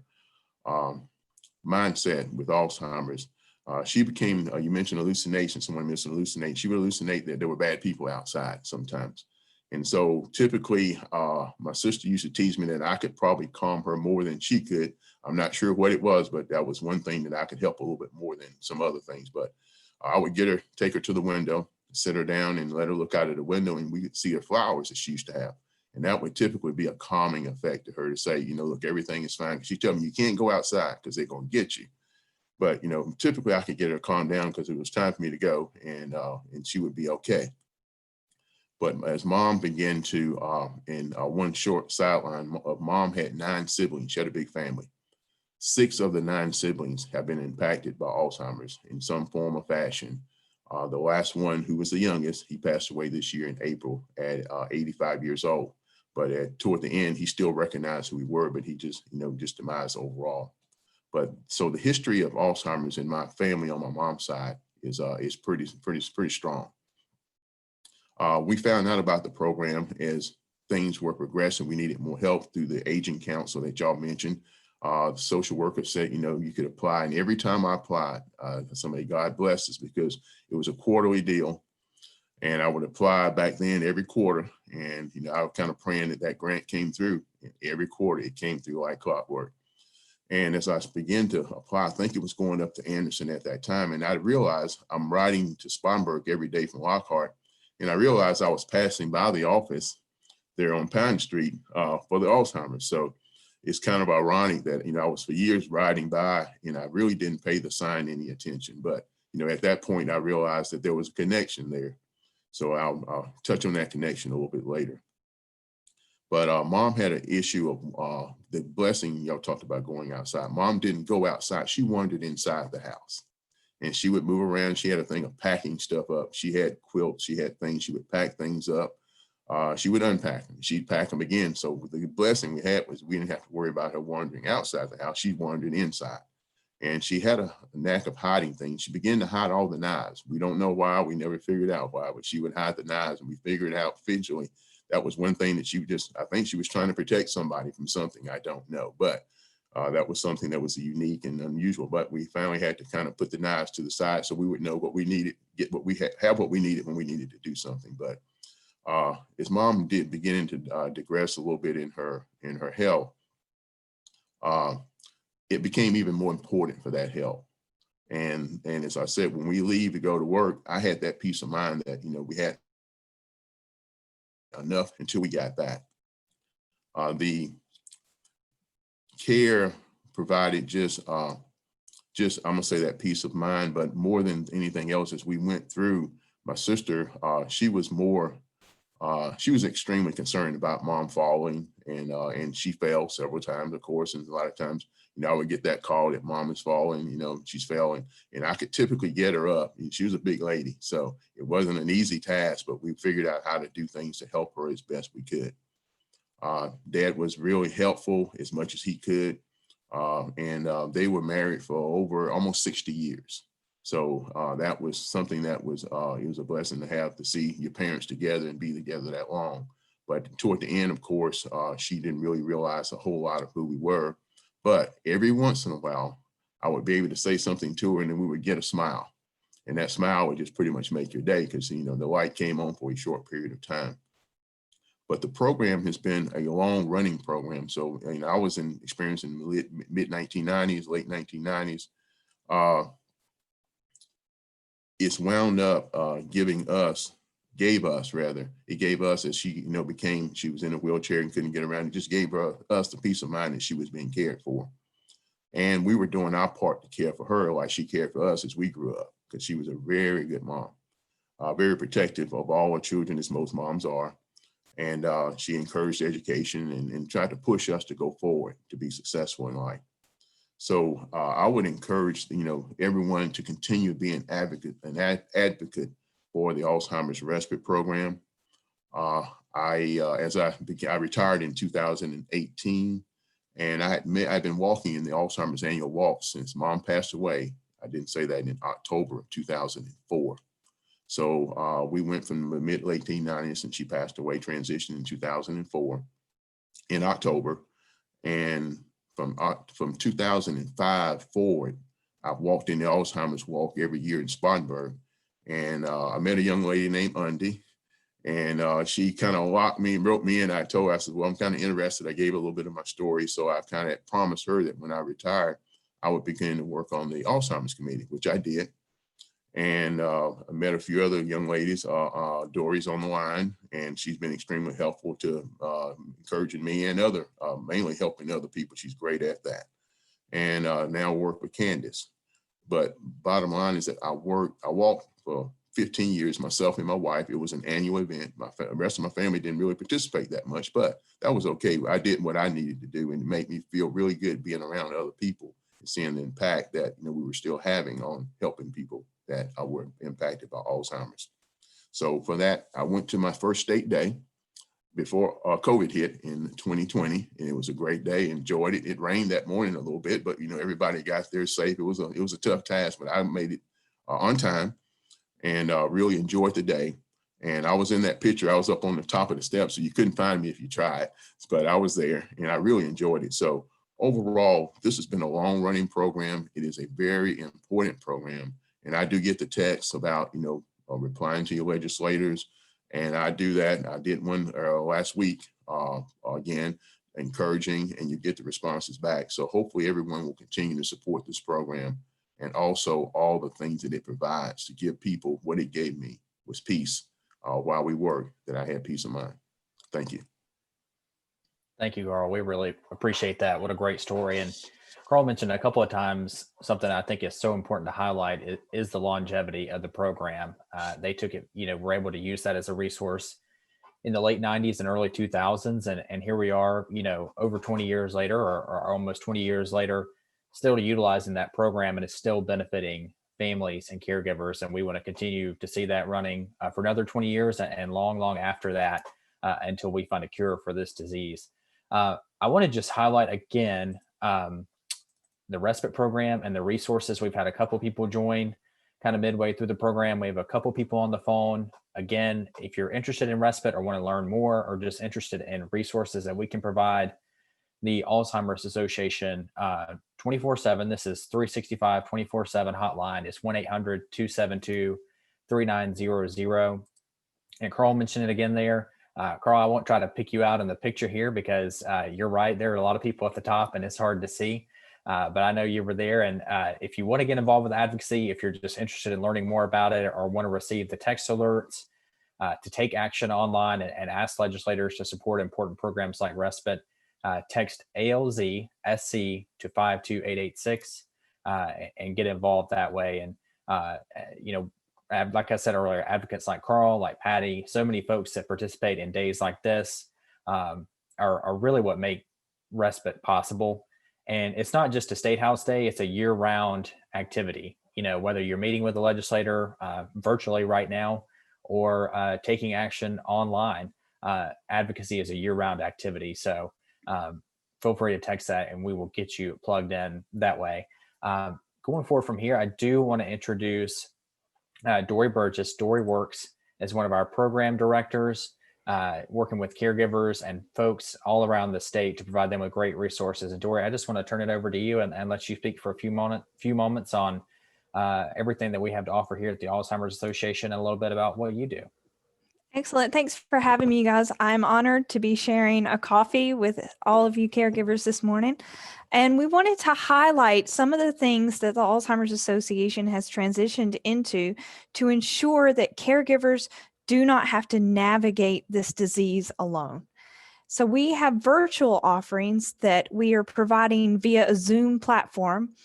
mindset with Alzheimer's, she became, you mentioned hallucination, someone mentioned hallucinate. She would hallucinate that there were bad people outside sometimes. And so typically, my sister used to tease me that I could probably calm her more than she could. I'm not sure what it was, but that was one thing that I could help a little bit more than some other things. But I would take her to the window, sit her down and let her look out of the window, and we could see her flowers that she used to have. And that would typically be a calming effect to her to say, you know, look, everything is fine. She told me you can't go outside because they're going to get you. But, you know, typically I could get her to calm down because it was time for me to go, and she would be okay. But as mom began to, in one short sideline, mom had 9 siblings. She had a big family. 6 of the 9 siblings have been impacted by Alzheimer's in some form or fashion. The last one, who was the youngest, he passed away this year in April at 85 years old. But toward the end, he still recognized who we were, but he just, you know, just demised overall. But so the history of Alzheimer's in my family on my mom's side is pretty strong. We found out about the program as things were progressing. We needed more help through the aging council that y'all mentioned. The social worker said, you know, you could apply. And every time I applied, somebody, God bless us, because it was a quarterly deal. And I would apply back then every quarter. And, you know, I was kind of praying that that grant came through. And every quarter it came through like clockwork. And as I began to apply, I think it was going up to Anderson at that time. And I realized I'm riding to Spartanburg every day from Lockhart. And I realized I was passing by the office there on Pine Street for the Alzheimer's. So it's kind of ironic that, you know, I was for years riding by and I really didn't pay the sign any attention. But, you know, at that point, I realized that there was a connection there. So I'll touch on that connection a little bit later. But mom had an issue of the blessing y'all talked about going outside. Mom didn't go outside. She wandered inside the house. And she would move around. She had a thing of packing stuff up. She had quilts. She had things. She would pack things up. She would unpack them. She'd pack them again. So the blessing we had was we didn't have to worry about her wandering outside the house. She wandered inside. And she had a knack of hiding things. She began to hide all the knives. We don't know why. We never figured out why, but she would hide the knives, and we figured it out visually. That was one thing that she just, I think she was trying to protect somebody from something. I don't know. But that was something that was unique and unusual. But we finally had to kind of put the knives to the side so we would know what we needed, get what we had, have what we needed when we needed to do something. But as mom did begin to digress a little bit in her health, it became even more important for that health. And as I said, when we leave to go to work, I had that peace of mind that, you know, we had enough until we got back. The care provided just I'm gonna say that peace of mind, but more than anything else, as we went through, my sister, she was extremely concerned about mom falling, and she fell several times, of course, and a lot of times, you know, I would get that call that mom is falling, you know, she's falling, and I could typically get her up. And she was a big lady, so it wasn't an easy task, but we figured out how to do things to help her as best we could. Dad was really helpful as much as he could, and they were married for over almost 60 years. So that was something that was, it was a blessing to have, to see your parents together and be together that long. But toward the end, of course, she didn't really realize a whole lot of who we were. But every once in a while, I would be able to say something to her and then we would get a smile. And that smile would just pretty much make your day because, you know, the light came on for a short period of time. But the program has been a long running program. So, you know, I was experiencing mid 1990s, late 1990s. It's wound up gave us, as she, you know, she was in a wheelchair and couldn't get around. It just gave us the peace of mind that she was being cared for. And we were doing our part to care for her like she cared for us as we grew up, because she was a very good mom, very protective of all her children, as most moms are. And she encouraged education and tried to push us to go forward, to be successful in life. So I would encourage, you know, everyone to continue being an advocate for the Alzheimer's Respite program. I retired in 2018, and I've been walking in the Alzheimer's annual walk since mom passed away. I didn't say that in October of 2004. So we went from the mid-late 1890s, and she passed away, transitioned in 2004 in October. And from 2005 forward, I've walked in the Alzheimer's walk every year in Spartanburg. And I met a young lady named Undy, and she kind of locked me and wrote me in. I told her, I said, well, I'm kind of interested. I gave her a little bit of my story. So I kind of promised her that when I retired, I would begin to work on the Alzheimer's committee, which I did. And I met a few other young ladies. Dory's on the line, and she's been extremely helpful to encouraging me and mainly helping other people. She's great at that. And now work with Candace. But bottom line is that I walked for 15 years, myself and my wife. It was an annual event. The rest of my family didn't really participate that much, but that was okay. I did what I needed to do, and it made me feel really good being around other people and seeing the impact that we were still having on helping people that were impacted by Alzheimer's. So for that, I went to my first state day before COVID hit in 2020, and it was a great day. Enjoyed it. It rained that morning a little bit, but everybody got there safe. It was a tough task, but I made it on time, and really enjoyed the day. And I was in that picture. I was up on the top of the steps, so you couldn't find me if you tried, but I was there, and I really enjoyed it. So overall, this has been a long-running program. It is a very important program, and I do get the texts about replying to your legislators. And I do that. I did one last week, again, encouraging, and you get the responses back. So hopefully everyone will continue to support this program, and also all the things that it provides to give people. What it gave me was peace while we work, that I had peace of mind. Thank you. Thank you, Carl. We really appreciate that. What a great story. And Carl mentioned a couple of times something I think is so important to highlight is the longevity of the program. They took it, were able to use that as a resource in the late 90s and early 2000s. And here we are, over 20 years later, or almost 20 years later, still utilizing that program, and it's still benefiting families and caregivers. And we want to continue to see that running for another 20 years and long after that, until we find a cure for this disease. I want to just highlight again, the Respite program and the resources. We've had a couple people join kind of midway through the program. We have a couple people on the phone. Again, if you're interested in Respite or want to learn more, or just interested in resources that we can provide, the Alzheimer's Association 24/7, this is 365 24/7 hotline is 1-800-272-3900. And Carl mentioned it again there. Carl, I won't try to pick you out in the picture here because you're right. There are a lot of people at the top and it's hard to see. But I know you were there. And if you want to get involved with advocacy, if you're just interested in learning more about it, or want to receive the text alerts to take action online and ask legislators to support important programs like Respite, text ALZ-SC to 52886 and get involved that way. And, like I said earlier, advocates like Carl, like Patty, so many folks that participate in days like this are really what make Respite possible. And it's not just a State House Day, it's a year-round activity. Whether you're meeting with a legislator virtually right now, or taking action online, advocacy is a year-round activity. So feel free to text that and we will get you plugged in that way. Going forward from here, I do want to introduce Dory Burgess. Dory works as one of our program directors, working with caregivers and folks all around the state to provide them with great resources. And Dory, I just want to turn it over to you and let you speak for a few moments on everything that we have to offer here at the Alzheimer's Association, and a little bit about what you do. Excellent. Thanks for having me, guys. I'm honored to be sharing a coffee with all of you caregivers this morning. And we wanted to highlight some of the things that the Alzheimer's Association has transitioned into to ensure that caregivers do not have to navigate this disease alone. So we have virtual offerings that we are providing via a Zoom platform.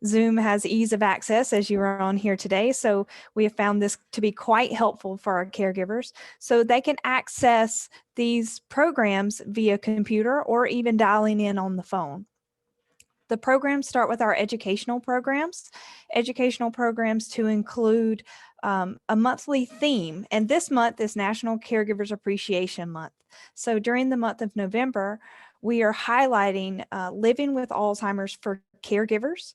Zoom has ease of access, as you are on here today. So we have found this to be quite helpful for our caregivers. So they can access these programs via computer or even dialing in on the phone. The programs start with our educational programs to include a monthly theme. And this month is National Caregivers Appreciation Month. So during the month of November, we are highlighting living with Alzheimer's for caregivers,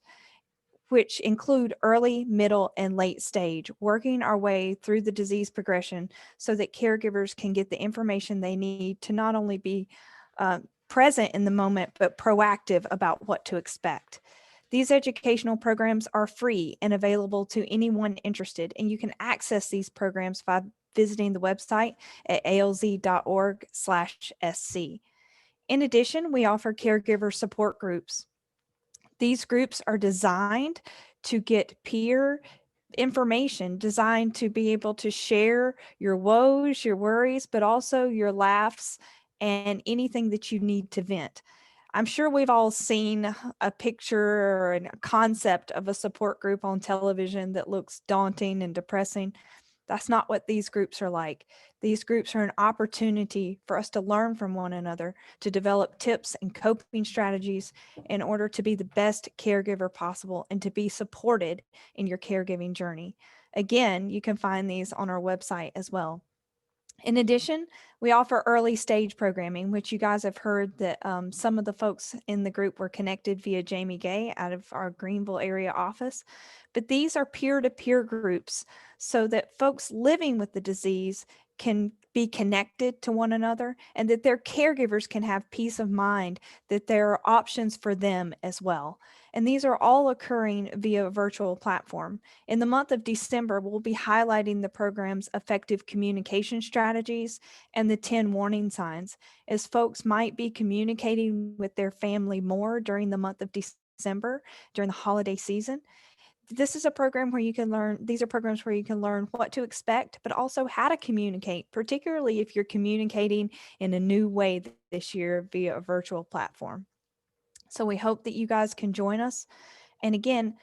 which include early, middle, and late stage, working our way through the disease progression so that caregivers can get the information they need to not only be present in the moment, but proactive about what to expect. These educational programs are free and available to anyone interested, and you can access these programs by visiting the website at alz.org/sc. In addition, we offer caregiver support groups. These groups are designed to get peer information designed to be able to share your woes, your worries, but also your laughs and anything that you need to vent. I'm sure we've all seen a picture or a concept of a support group on television that looks daunting and depressing. That's not what these groups are like. These groups are an opportunity for us to learn from one another, to develop tips and coping strategies in order to be the best caregiver possible and to be supported in your caregiving journey. Again, you can find these on our website as well. In addition, we offer early stage programming, which you guys have heard that some of the folks in the group were connected via Jamie Gay out of our Greenville area office. But these are peer-to-peer groups so that folks living with the disease can be connected to one another and that their caregivers can have peace of mind that there are options for them as well. And these are all occurring via a virtual platform. In the month of December, we'll be highlighting the program's effective communication strategies and the 10 warning signs, as folks might be communicating with their family more during the month of December, during the holiday season. This is a program where you can learn, these are programs where you can learn what to expect, but also how to communicate, particularly if you're communicating in a new way this year via a virtual platform. So we hope that you guys can join us. And again,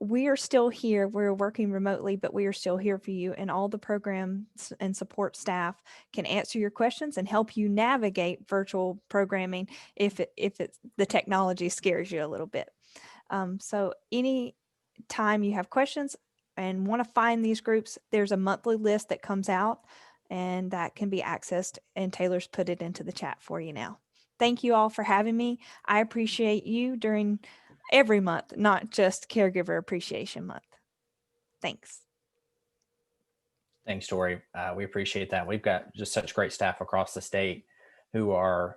we are still here. We're working remotely, but we are still here for you. And all the programs and support staff can answer your questions and help you navigate virtual programming if the technology scares you a little bit. So any time you have questions and want to find these groups, there's a monthly list that comes out and that can be accessed, and Taylor's put it into the chat for you now. Thank you all for having me. I appreciate you during every month, not just Caregiver Appreciation Month. Thanks. Thanks, Tori. We appreciate that. We've got just such great staff across the state who are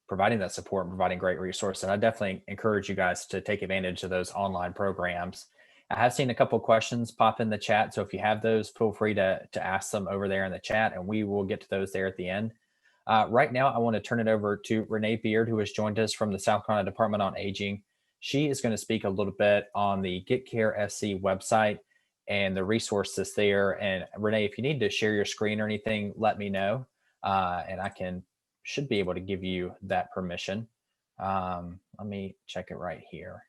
providing that support and providing great resources. And I definitely encourage you guys to take advantage of those online programs. I have seen a couple of questions pop in the chat. So if you have those, feel free to ask them over there in the chat, and we will get to those there at the end. Right now, I want to turn it over to Renee Beard, who has joined us from the South Carolina Department on Aging. She is going to speak a little bit on the Get Care SC website and the resources there. And Renee, if you need to share your screen or anything, let me know, and I should be able to give you that permission. Let me check it right here.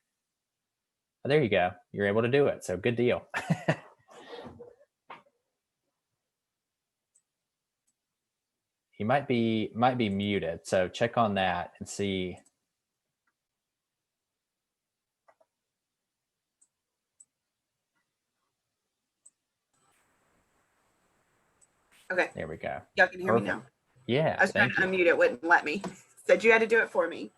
Oh, there you go. You're able to do it. So good deal. He might be muted. So check on that and see. Okay. There we go. Y'all can hear me now. Yeah. I was trying to unmute it, wouldn't let me. Said you had to do it for me.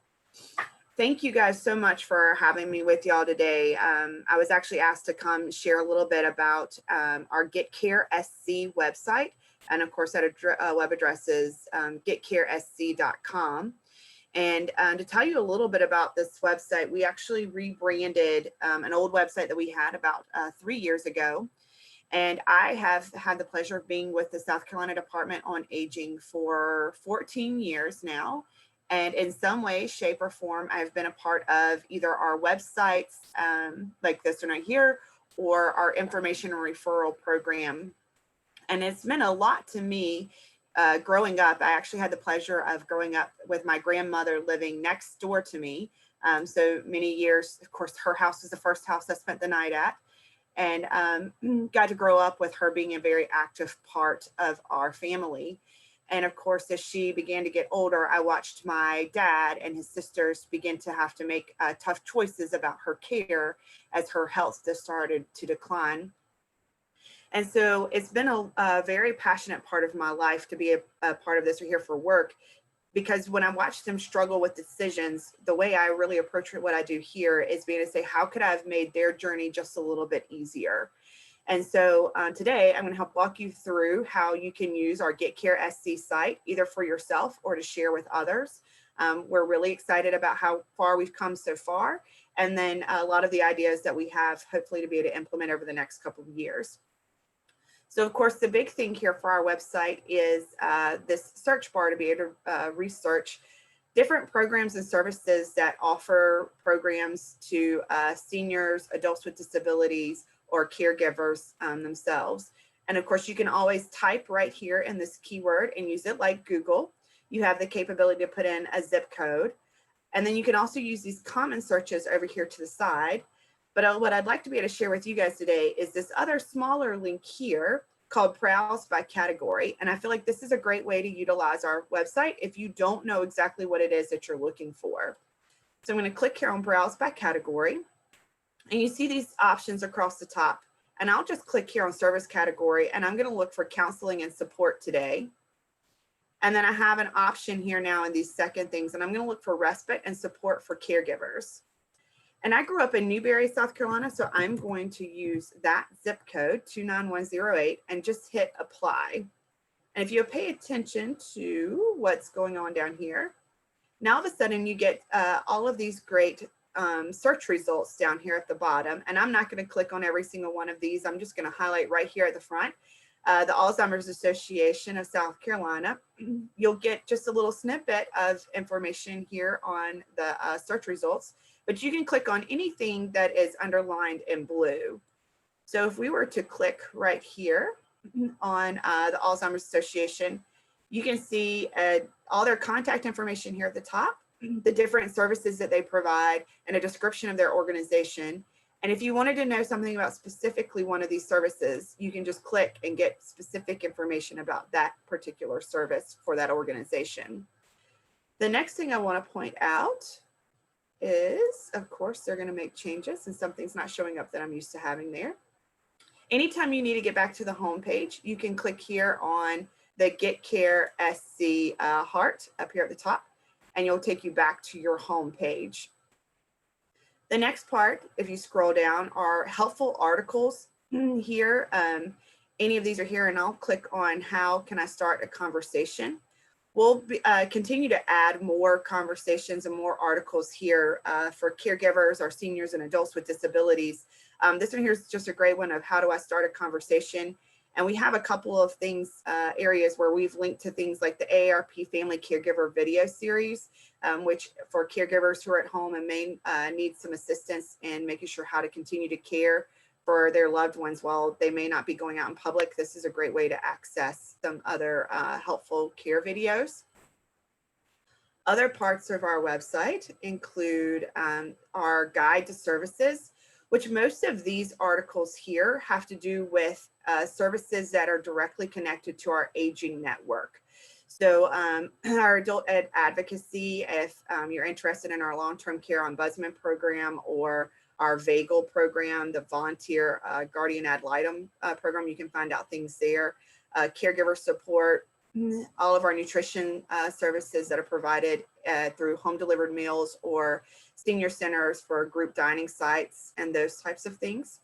Thank you guys so much for having me with y'all today. I was actually asked to come share a little bit about our Get Care SC website. And of course, that web address is getcaresc.com. And to tell you a little bit about this website, we actually rebranded an old website that we had about 3 years ago. And I have had the pleasure of being with the South Carolina Department on Aging for 14 years now. And in some way, shape, or form, I've been a part of either our websites like this one right here, or our information and referral program. And it's meant a lot to me growing up. I actually had the pleasure of growing up with my grandmother living next door to me. So many years, of course, her house was the first house I spent the night at. And got to grow up with her being a very active part of our family. And of course, as she began to get older, I watched my dad and his sisters begin to have to make tough choices about her care as her health just started to decline. And so it's been a very passionate part of my life to be a part of this. We're here for work, because when I watch them struggle with decisions, the way I really approach what I do here is being to say, how could I have made their journey just a little bit easier? And so today I'm going to help walk you through how you can use our Get Care SC site, either for yourself or to share with others. We're really excited about how far we've come so far, and then a lot of the ideas that we have hopefully to be able to implement over the next couple of years. So of course, the big thing here for our website is this search bar to be able to research different programs and services that offer programs to seniors, adults with disabilities, or caregivers themselves. And of course, you can always type right here in this keyword and use it like Google. You have the capability to put in a zip code. And then you can also use these common searches over here to the side. But what I'd like to be able to share with you guys today is this other smaller link here called Browse by Category. And I feel like this is a great way to utilize our website if you don't know exactly what it is that you're looking for. So I'm going to click here on Browse by Category. And you see these options across the top. And I'll just click here on Service Category, and I'm going to look for counseling and support today. And then I have an option here now in these second things, and I'm going to look for respite and support for caregivers. And I grew up in Newberry, South Carolina, so I'm going to use that zip code 29108 and just hit apply. And if you pay attention to what's going on down here, now all of a sudden you get all of these great search results down here at the bottom. And I'm not going to click on every single one of these. I'm just going to highlight right here at the front. The Alzheimer's Association of South Carolina. You'll get just a little snippet of information here on the search results, but you can click on anything that is underlined in blue. So if we were to click right here on the Alzheimer's Association, you can see all their contact information here at the top, the different services that they provide, and a description of their organization. And if you wanted to know something about specifically one of these services, you can just click and get specific information about that particular service for that organization. The next thing I want to point out is, of course, they're going to make changes and something's not showing up that I'm used to having there. Anytime you need to get back to the home page, you can click here on the Get Care SC heart up here at the top, and you'll take you back to your home page. The next part, if you scroll down, are helpful articles here. Any of these are here, and I'll click on how can I start a conversation. We'll continue to add more conversations and more articles here for caregivers or seniors and adults with disabilities. This one here is just a great one of how do I start a conversation. And we have a couple of things, areas where we've linked to things like the AARP Family Caregiver video series, which for caregivers who are at home and may need some assistance in making sure how to continue to care for their loved ones while they may not be going out in public. This is a great way to access some other helpful care videos. Other parts of our website include our guide to services, which most of these articles here have to do with services that are directly connected to our aging network. So our adult ed advocacy, if you're interested in our long-term care ombudsman program or our VAGL program, the volunteer guardian ad litem program, you can find out things there. Caregiver support, all of our nutrition services that are provided through home delivered meals or senior centers for group dining sites and those types of things.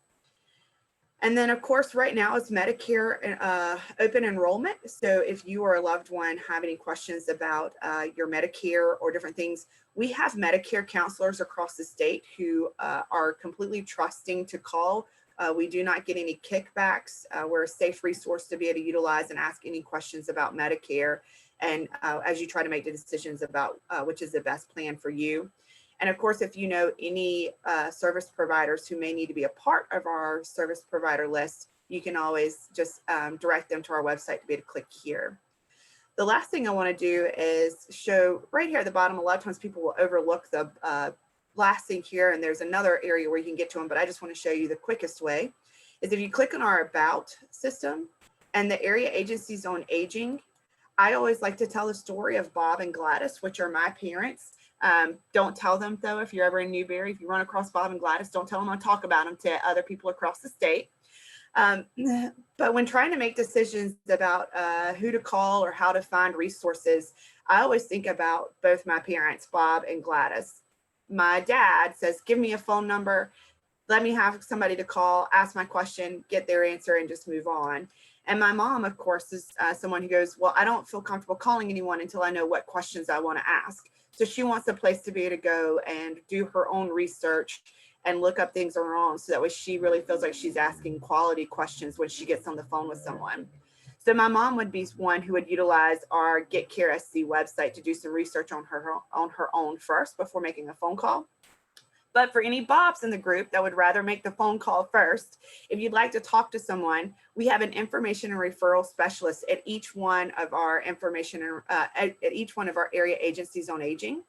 And then, of course, right now it's Medicare open enrollment. So if you or a loved one have any questions about your Medicare or different things, we have Medicare counselors across the state who are completely trusting to call. We do not get any kickbacks. We're a safe resource to be able to utilize and ask any questions about Medicare. And as you try to make the decisions about which is the best plan for you. And of course, if you know any service providers who may need to be a part of our service provider list, you can always just direct them to our website to be able to click here. The last thing I want to do is show right here at the bottom. A lot of times people will overlook the last thing here, and there's another area where you can get to them, but I just want to show you the quickest way is if you click on our About system and the area agencies on aging. I always like to tell the story of Bob and Gladys, which are my parents. Don't tell them though, if you're ever in Newberry, if you run across Bob and Gladys, don't tell them I talk about them to other people across the state. But when trying to make decisions about who to call or how to find resources, I always think about both my parents, Bob and Gladys. My dad says, give me a phone number, let me have somebody to call, ask my question, get their answer, and just move on. And my mom, of course, is someone who goes, well, I don't feel comfortable calling anyone until I know what questions I want to ask. So she wants a place to be able to go and do her own research and look up things on her own. So that way she really feels like she's asking quality questions when she gets on the phone with someone. So my mom would be one who would utilize our Get Care SC website to do some research on her own first before making a phone call. But for any Bobs in the group that would rather make the phone call first, if you'd like to talk to someone, we have an information and referral specialist at each one of our at each one of our area agencies on aging.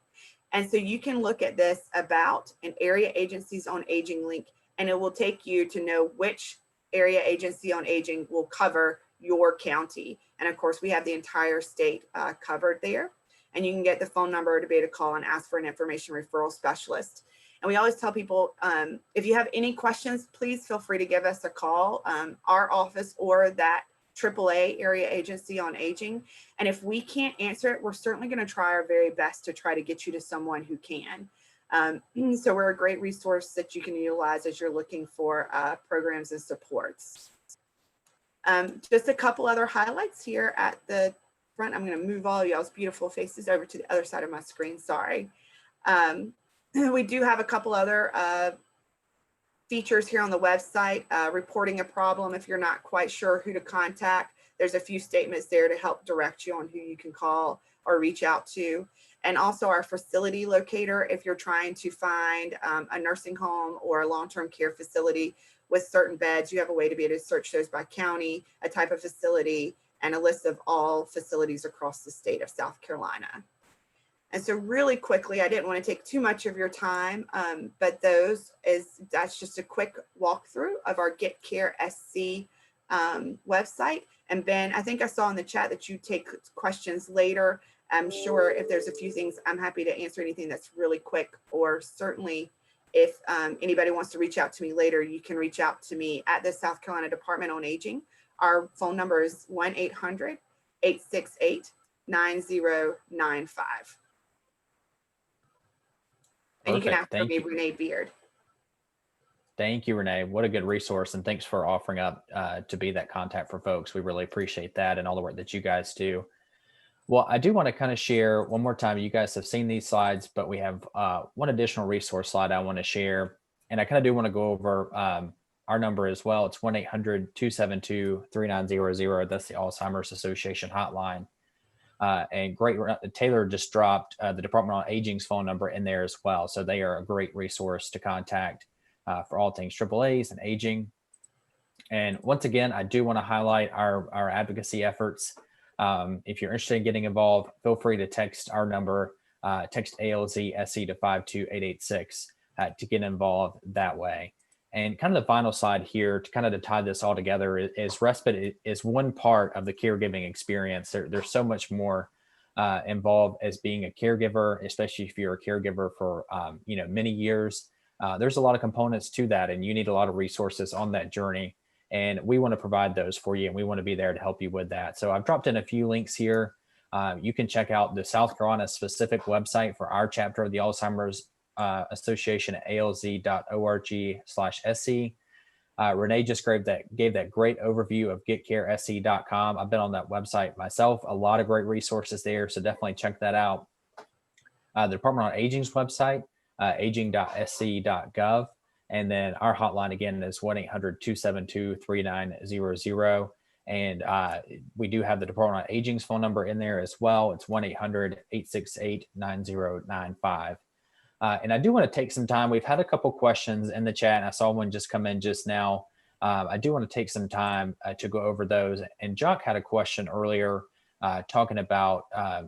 And so you can look at this about an area agencies on aging link, and it will take you to know which area agency on aging will cover your county. And of course, we have the entire state covered there. And you can get the phone number to be able to call and ask for an information referral specialist. And we always tell people, if you have any questions, please feel free to give us a call, our office or that AAA area agency on aging. And if we can't answer it, we're certainly going to try our very best to try to get you to someone who can. So we're a great resource that you can utilize as you're looking for programs and supports. Just a couple other highlights here at the front. I'm going to move all y'all's beautiful faces over to the other side of my screen. Sorry. We do have a couple other features here on the website, reporting a problem if you're not quite sure who to contact. There's a few statements there to help direct you on who you can call or reach out to. And also our facility locator, if you're trying to find a nursing home or a long-term care facility with certain beds, you have a way to be able to search those by county, a type of facility, and a list of all facilities across the state of South Carolina. And so really quickly, I didn't want to take too much of your time, but that's just a quick walkthrough of our Get Care SC website. And Ben, I think I saw in the chat that you take questions later. I'm sure if there's a few things, I'm happy to answer anything that's really quick, or certainly if anybody wants to reach out to me later, you can reach out to me at the South Carolina Department on Aging. Our phone number is 1-800-868-9095. And you can ask for me, Renee Beard. Thank you, Renee. What a good resource. And thanks for offering up to be that contact for folks. We really appreciate that and all the work that you guys do. Well, I do want to kind of share one more time. You guys have seen these slides, but we have one additional resource slide I want to share. And I kind of do want to go over our number as well. It's 1-800-272-3900. That's the Alzheimer's Association hotline. And great, Taylor just dropped the Department on Aging's phone number in there as well. So they are a great resource to contact for all things AAAs and aging. And once again, I do want to highlight our advocacy efforts. If you're interested in getting involved, feel free to text our number, text ALZSC to 52886 to get involved that way. And kind of the final slide here to kind of to tie this all together is Respite is one part of the caregiving experience. There's so much more involved as being a caregiver, especially if you're a caregiver for many years. There's a lot of components to that, and you need a lot of resources on that journey. And we want to provide those for you, and we want to be there to help you with that. So I've dropped in a few links here. You can check out the South Carolina specific website for our chapter of the Alzheimer's Association at alz.org/sc. Renee just gave that great overview of getcaresc.com. I've been on that website myself, a lot of great resources there. So definitely check that out. The Department on Aging's website, aging.sc.gov. And then our hotline again is 1-800-272-3900. And we do have the Department on Aging's phone number in there as well. It's 1-800-868-9095. And I do want to take some time. We've had a couple questions in the chat, and I saw one just come in just now. I do want to take some time to go over those. And Jock had a question earlier talking about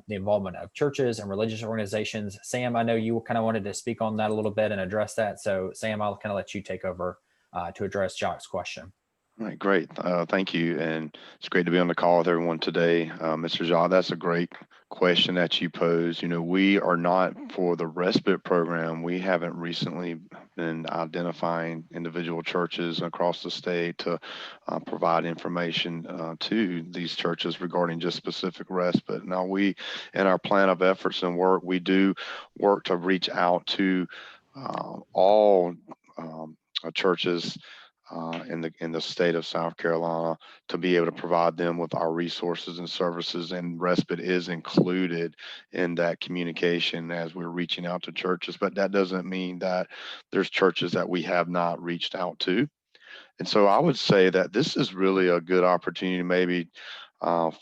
the involvement of churches and religious organizations. Sam, I know you kind of wanted to speak on that a little bit and address that. So Sam, I'll kind of let you take over to address Jock's question. All right, great. Thank you. And it's great to be on the call with everyone today. Mr. Jock, that's a great question that you posed. We are not for the Respite program. We haven't recently been identifying individual churches across the state to provide information to these churches regarding just specific Respite. Now, we, in our plan of efforts and work, we do work to reach out to all churches in the state of South Carolina to be able to provide them with our resources and services, and Respite is included in that communication as we're reaching out to churches. But that doesn't mean that there's churches that we have not reached out to. And so I would say that this is really a good opportunity maybe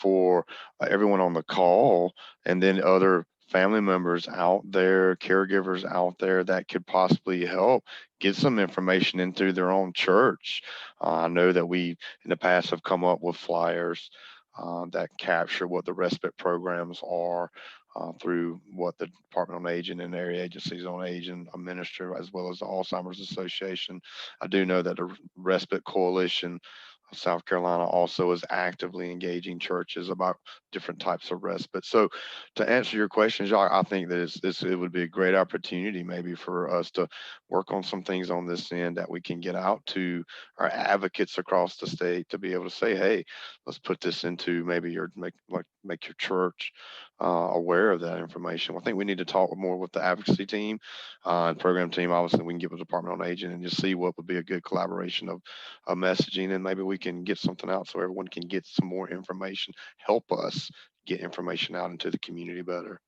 for everyone on the call, and then other family members out there, caregivers out there that could possibly help get some information into their own church. I know that we in the past have come up with flyers that capture what the respite programs are through what the Department on Aging and area agencies on aging administer, as well as the Alzheimer's Association. I do know that the Respite Coalition of South Carolina also is actively engaging churches about different types of respite. So to answer your question, Jacques, I think that it would be a great opportunity maybe for us to work on some things on this end that we can get out to our advocates across the state to be able to say, hey, let's put this into maybe make your church aware of that information. I think we need to talk more with the advocacy team and program team. Obviously, we can get with the Department on Aging and just see what would be a good collaboration of messaging, and maybe we can get something out so everyone can get some more information. Help us get information out into the community better.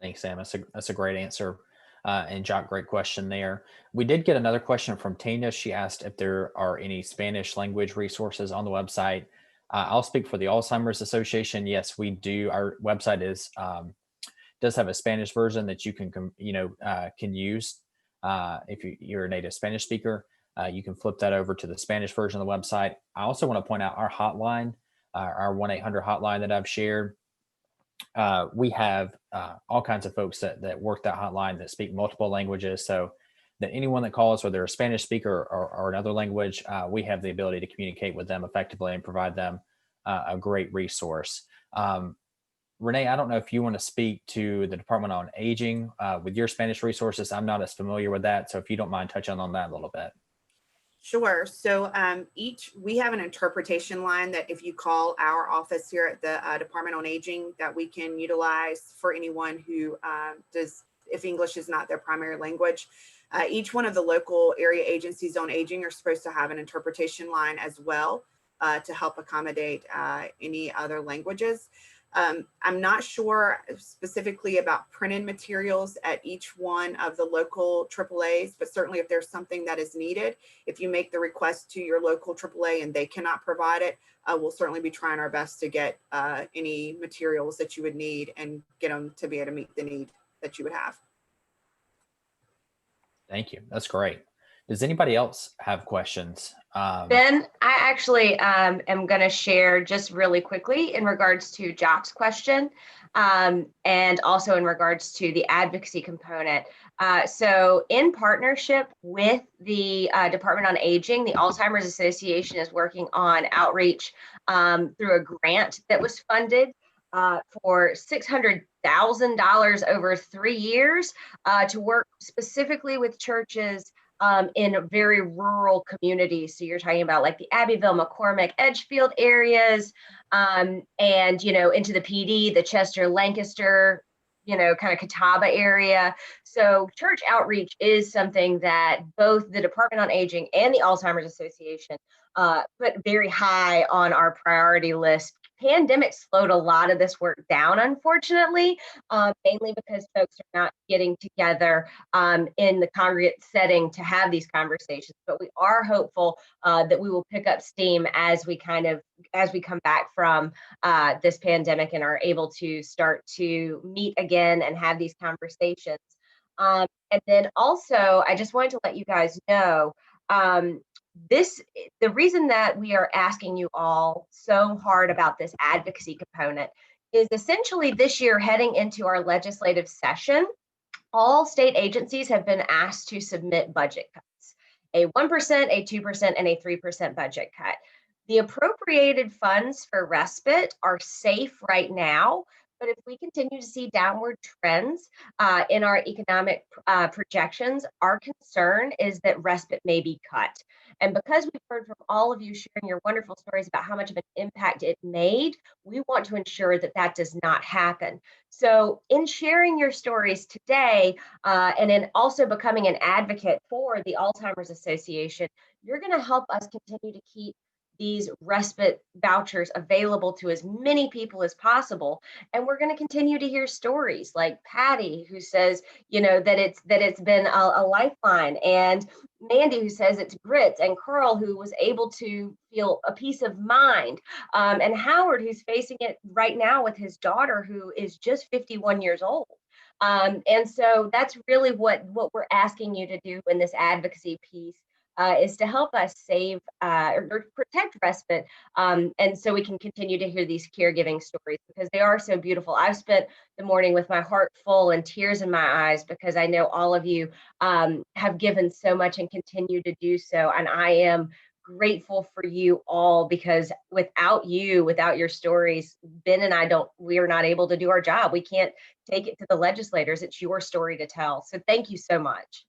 Thanks, Sam. That's a great answer. And Jock, great question there. We did get another question from Tina. She asked if there are any Spanish language resources on the website. I'll speak for the Alzheimer's Association. Yes, we do. Our website does have a Spanish version that you can use. If you're a native Spanish speaker, you can flip that over to the Spanish version of the website. I also want to point out our hotline, our 1-800 hotline that I've shared. We have all kinds of folks that work that hotline that speak multiple languages. So that anyone that calls, whether they're a Spanish speaker or another language, we have the ability to communicate with them effectively and provide them a great resource. Renee, I don't know if you want to speak to the Department on Aging with your Spanish resources. I'm not as familiar with that. So if you don't mind touching on that a little bit. Sure. So we have an interpretation line that if you call our office here at the Department on Aging, that we can utilize for anyone who if English is not their primary language. Each one of the local area agencies on aging are supposed to have an interpretation line as well to help accommodate any other languages. I'm not sure specifically about printed materials at each one of the local AAAs, but certainly if there's something that is needed, if you make the request to your local AAA and they cannot provide it, we'll certainly be trying our best to get any materials that you would need and get them to be able to meet the need that you would have. Thank you. That's great. Does anybody else have questions? Ben, I actually am going to share just really quickly in regards to Jock's question and also in regards to the advocacy component. So in partnership with the Department on Aging, the Alzheimer's Association is working on outreach through a grant that was funded for $600,000 over 3 years to work specifically with churches in very rural communities. So you're talking about like the Abbeville, McCormick, Edgefield areas, and, into the PD, the Chester, Lancaster, kind of Catawba area. So church outreach is something that both the Department on Aging and the Alzheimer's Association put very high on our priority list. Pandemic slowed a lot of this work down, unfortunately, mainly because folks are not getting together in the congregate setting to have these conversations. But we are hopeful that we will pick up steam as we come back from this pandemic and are able to start to meet again and have these conversations. And then also, I just wanted to let you guys know, the reason that we are asking you all so hard about this advocacy component is essentially this year heading into our legislative session, all state agencies have been asked to submit budget cuts, a 1%, a 2%, and a 3% budget cut. The appropriated funds for respite are safe right now, but if we continue to see downward trends in our economic projections, our concern is that respite may be cut. And because we've heard from all of you sharing your wonderful stories about how much of an impact it made, we want to ensure that that does not happen. So in sharing your stories today, and in also becoming an advocate for the Alzheimer's Association, you're going to help us continue to keep these respite vouchers available to as many people as possible. And we're going to continue to hear stories like Patty, who says, that it's been a lifeline, and Mandy, who says it's grit, and Carl, who was able to feel a peace of mind, and Howard, who's facing it right now with his daughter, who is just 51 years old. And so that's really what we're asking you to do in this advocacy piece, is to help us save or protect respite, and so we can continue to hear these caregiving stories, because they are so beautiful. I've spent the morning with my heart full and tears in my eyes, because I know all of you have given so much and continue to do so. And I am grateful for you all, because without your stories, Ben and we are not able to do our job. We can't take it to the legislators. It's your story to tell. So thank you so much.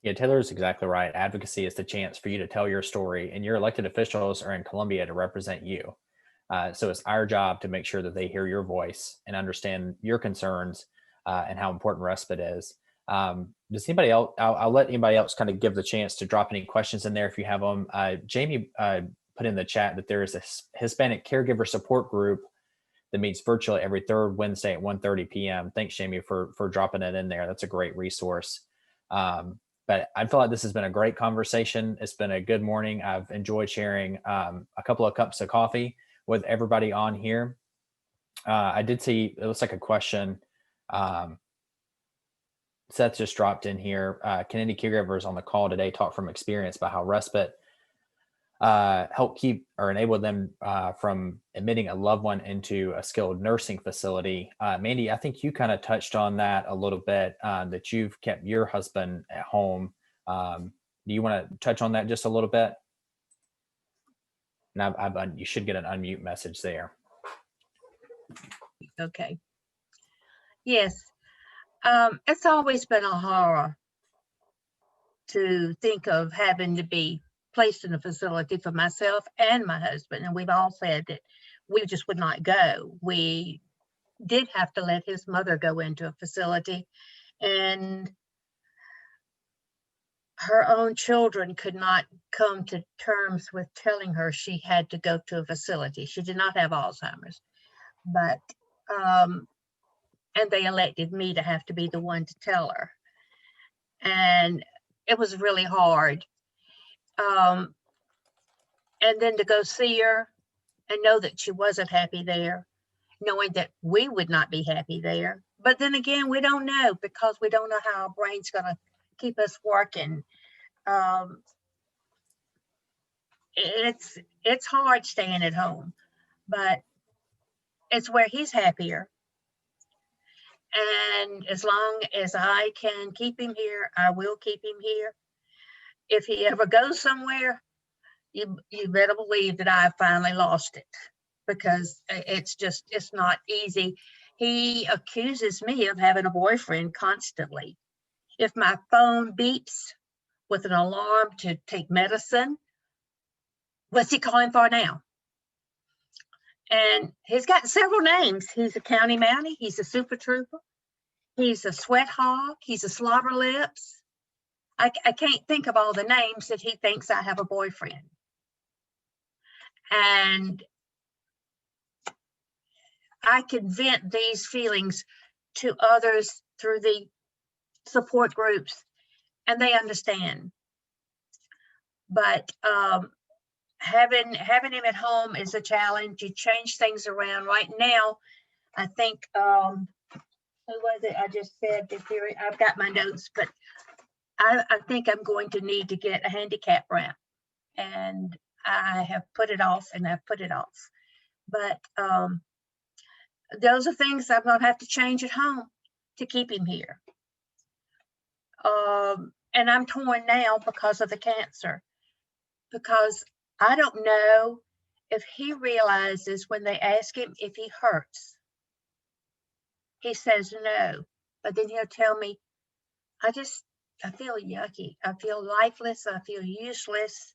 Yeah, Taylor's exactly right. Advocacy is the chance for you to tell your story, and your elected officials are in Columbia to represent you. So it's our job to make sure that they hear your voice and understand your concerns, and how important respite is. Does anybody else, I'll let anybody else kind of give the chance to drop any questions in there if you have them. Jamie put in the chat that there is a Hispanic caregiver support group that meets virtually every third Wednesday at 1:30 p.m. Thanks, Jamie, for dropping it in there. That's a great resource. But I feel like this has been a great conversation. It's been a good morning. I've enjoyed sharing a couple of cups of coffee with everybody on here. I did see, it looks like a question. Seth just dropped in here. Can any caregivers on the call today talk from experience about how respite help keep or enable them from admitting a loved one into a skilled nursing facility? Mandy, I think you kind of touched on that a little bit, that you've kept your husband at home. Do you want to touch on that just a little bit? And you should get an unmute message there. Okay. Yes. It's always been a horror to think of having to be placed in a facility for myself and my husband. And we've all said that we just would not go. We did have to let his mother go into a facility, and her own children could not come to terms with telling her she had to go to a facility. She did not have Alzheimer's, but, and they elected me to have to be the one to tell her. And it was really hard. And then to go see her and know that she wasn't happy there, knowing that we would not be happy there. But then again, we don't know, because we don't know how our brain's going to keep us working. It's hard staying at home, but it's where he's happier. And as long as I can keep him here, I will keep him here. If he ever goes somewhere, you better believe that I finally lost it, because it's not easy. He accuses me of having a boyfriend constantly. If my phone beeps with an alarm to take medicine, what's he calling for now? And he's got several names. He's a county mountie. He's a super trooper. He's a sweat hog. He's a slobber lips. I can't think of all the names that he thinks I have a boyfriend. And I can vent these feelings to others through the support groups, and they understand. But having him at home is a challenge. You change things around. Right now, I think, who was it? I just said the theory. I've got my notes, but I think I'm going to need to get a handicap ramp, and I have put it off and I've put it off. But those are things I'm going to have to change at home to keep him here. And I'm torn now because of the cancer, because I don't know if he realizes when they ask him if he hurts. He says no, but then he'll tell me, I feel yucky. I feel lifeless. I feel useless.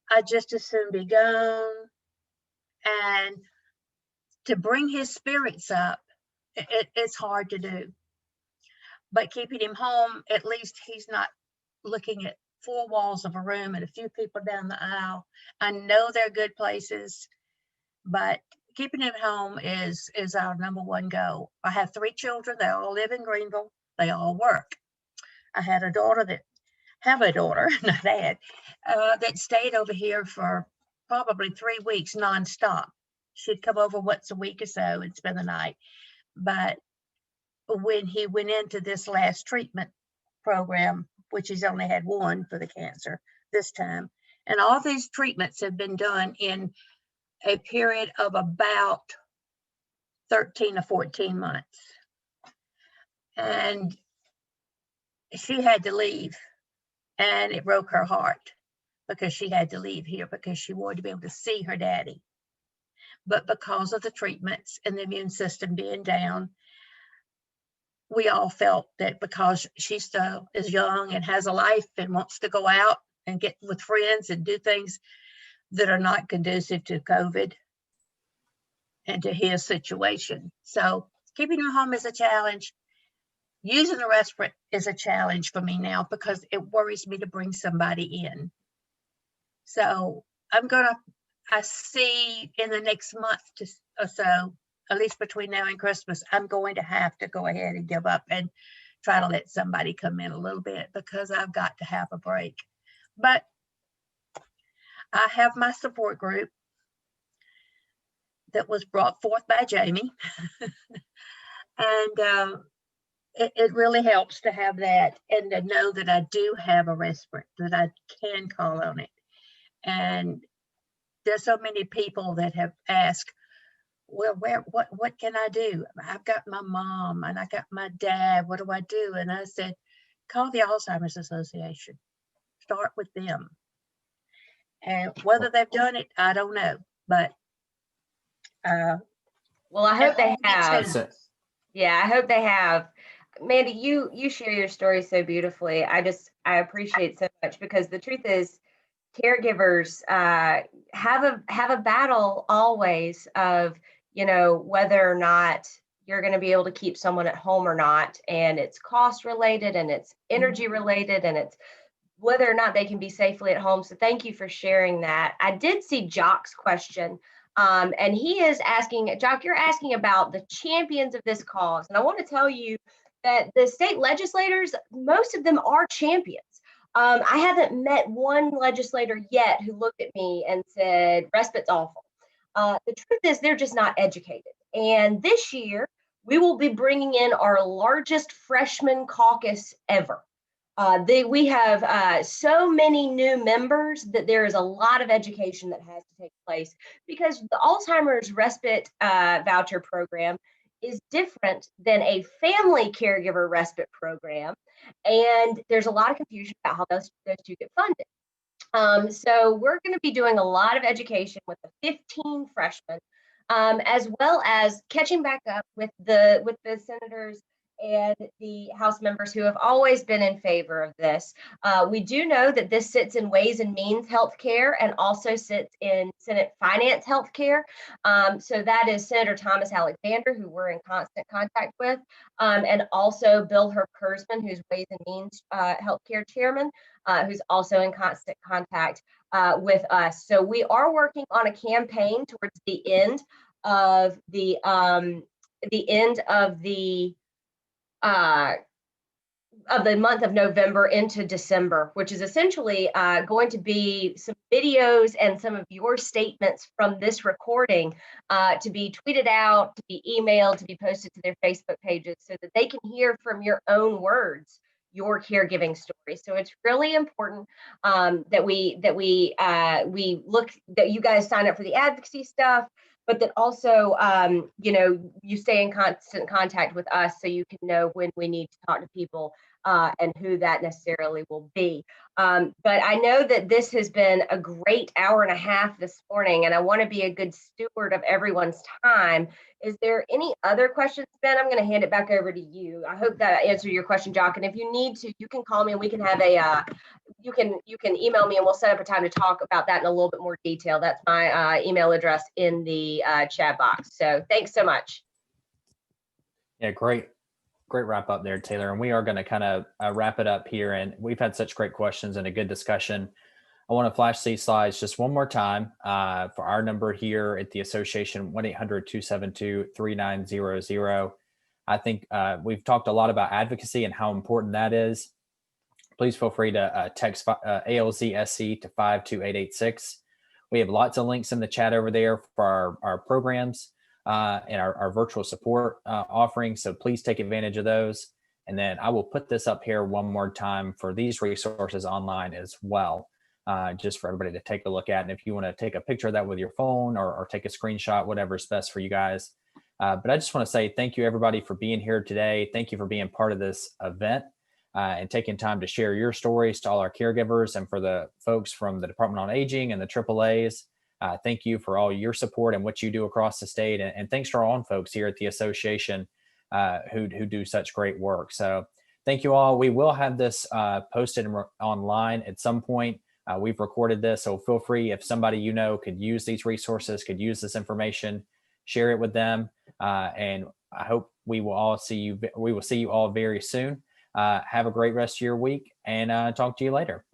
I just as soon be gone. And to bring his spirits up, it's hard to do. But keeping him home, at least he's not looking at four walls of a room and a few people down the aisle. I know they're good places, but keeping them home is our number one goal. I have 3 children. They all live in Greenville. They all work. I had a daughter not had, that stayed over here for probably 3 weeks nonstop. She'd come over once a week or so and spend the night. But when he went into this last treatment program, which he's only had one for the cancer this time, and all these treatments have been done in a period of about 13 to 14 months. And she had to leave, and it broke her heart because she had to leave here because she wanted to be able to see her daddy. But because of the treatments and the immune system being down, we all felt that because she still is young and has a life and wants to go out and get with friends and do things that are not conducive to COVID and to his situation. So keeping her home is a challenge. Using the respite is a challenge for me now because it worries me to bring somebody in. So I see in the next month or so, at least between now and Christmas, I'm going to have to go ahead and give up and try to let somebody come in a little bit because I've got to have a break. But I have my support group that was brought forth by Jamie. And it really helps to have that and to know that I do have a respite, that I can call on it. And there's so many people that have asked, well, what can I do? I've got my mom and I got my dad. What do I do? And I said, call the Alzheimer's Association. Start with them. And whether they've done it, I don't know. But well, I hope they have. So- Yeah, I hope they have. Mandy, you share your story so beautifully. I appreciate so much because the truth is, caregivers have a battle always of, whether or not you're going to be able to keep someone at home or not, and it's cost related and it's energy related and it's whether or not they can be safely at home. So thank you for sharing that. I did see Jock's question. And he is asking, Jock, you're asking about the champions of this cause. And I want to tell you that the state legislators, most of them are champions. I haven't met one legislator yet who looked at me and said, respite's awful. The truth is they're just not educated. And this year, we will be bringing in our largest freshman caucus ever. We have so many new members that there is a lot of education that has to take place because the Alzheimer's respite voucher program is different than a family caregiver respite program. And there's a lot of confusion about how those two get funded. So we're going to be doing a lot of education with the 15 freshmen, as well as catching back up with the senators and the House members who have always been in favor of this. We do know that this sits in Ways and Means Healthcare and also sits in Senate Finance Healthcare. So that is Senator Thomas Alexander, who we're in constant contact with, and also Bill Herb-Kurzman, who's Ways and Means Healthcare Chairman, who's also in constant contact with us. So we are working on a campaign towards the end of the month of November into December, which is essentially going to be some videos and some of your statements from this recording to be tweeted out, to be emailed, to be posted to their Facebook pages so that they can hear from your own words your caregiving story. So it's really important that you guys sign up for the advocacy stuff, but that also, you stay in constant contact with us so you can know when we need to talk to people and who that necessarily will be. But I know that this has been a great hour and a half this morning, and I want to be a good steward of everyone's time. Is there any other questions, Ben? I'm going to hand it back over to you. I hope that answered your question, Jock. And if you need to, you can call me and we can have you can email me and we'll set up a time to talk about that in a little bit more detail. That's my email address in the chat box. So thanks so much. Yeah, great. Great wrap up there, Taylor. And we are going to kind of wrap it up here. And we've had such great questions and a good discussion. I want to flash these slides just one more time for our number here at the association, 1-800-272-3900. I think we've talked a lot about advocacy and how important that is. Please feel free to text ALZSC to 52886. We have lots of links in the chat over there for our programs and our virtual support offerings. So please take advantage of those. And then I will put this up here one more time for these resources online as well, just for everybody to take a look at. And if you want to take a picture of that with your phone or take a screenshot, whatever's best for you guys. But I just want to say thank you, everybody, for being here today. Thank you for being part of this event and taking time to share your stories to all our caregivers, and for the folks from the Department on Aging and the AAAs. Thank you for all your support and what you do across the state. And thanks to our own folks here at the association who do such great work. So thank you all. We will have this posted online at some point. We've recorded this, so feel free, if somebody you know could use these resources, could use this information, share it with them. And I hope we will see you all very soon. Have a great rest of your week, and talk to you later.